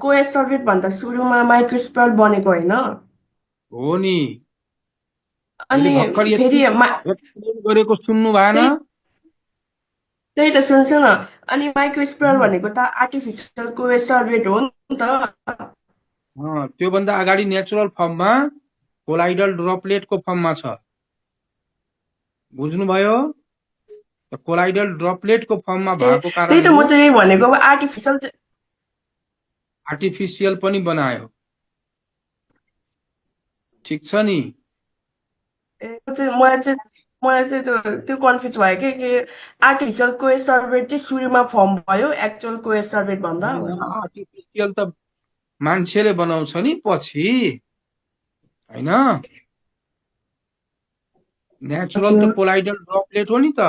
कोएसर्भेट भन्दा सुरुमा माइक्रोस्प्योर बनेको होइन? हो नि, अनि मैले भर्खर फेरि एक्सप्लेन गरेको सुन्नु भएन? त्यही त सुन्छु न। अनि माइक्रोस्प्योर भनेको त आर्टिफिसियल कोएसर्भेट हो नि त। त्योभन्दा अगाडि नेचुरल फर्ममा कोलाइडल ड्रपलेटको फर्ममा छ। बुझ्नुभयो? कोलाइडल ड्रपलेटको फर्ममा भएको त्यही त कारण म चाहिँ यही भनेको, अब आर्टिफिसियल पनि बनायो। ठिक छ नि? मलाई चाहिँ त्यो कन्फ्युज भयो कि आर्टिफिसियल कोएसर्भेट चाहिँ सुरुमा फर्म भयो एक्चुअल कोएसर्भेट भन्दा। आर्टिफिसियल त मान्छेले बनाउँछ नि पछि, हैन? नेचुरल त कोलाइडल ड्रपलेट हो नि त।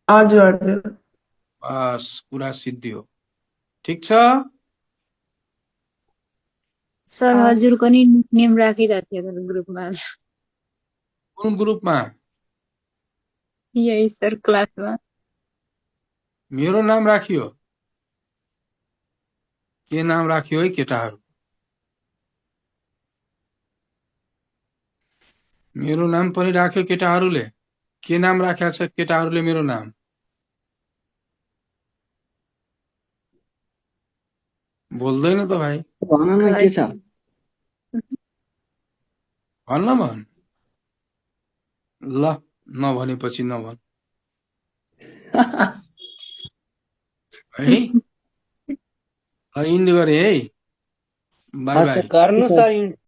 हजुर हजुर। बस कुरा सिद्धियो। ठिक छ? सर हजुरको नि नेम राखिरहेको थियो ग्रुपमा। कुन ग्रुपमा? यही सर क्लासमा। मेरो नाम राखियो? के नाम राखियो है केटाहरू? मेरो नाम पनि राख्यो केटाहरूले? के नाम राखेको छ केटाहरूले मेरो नाम? बोल्दैन त भाइ। भन न के छ? भन्न भन। ल नभनेपछि नभन है। इन्ड गरे है। By by. गर्नु सर।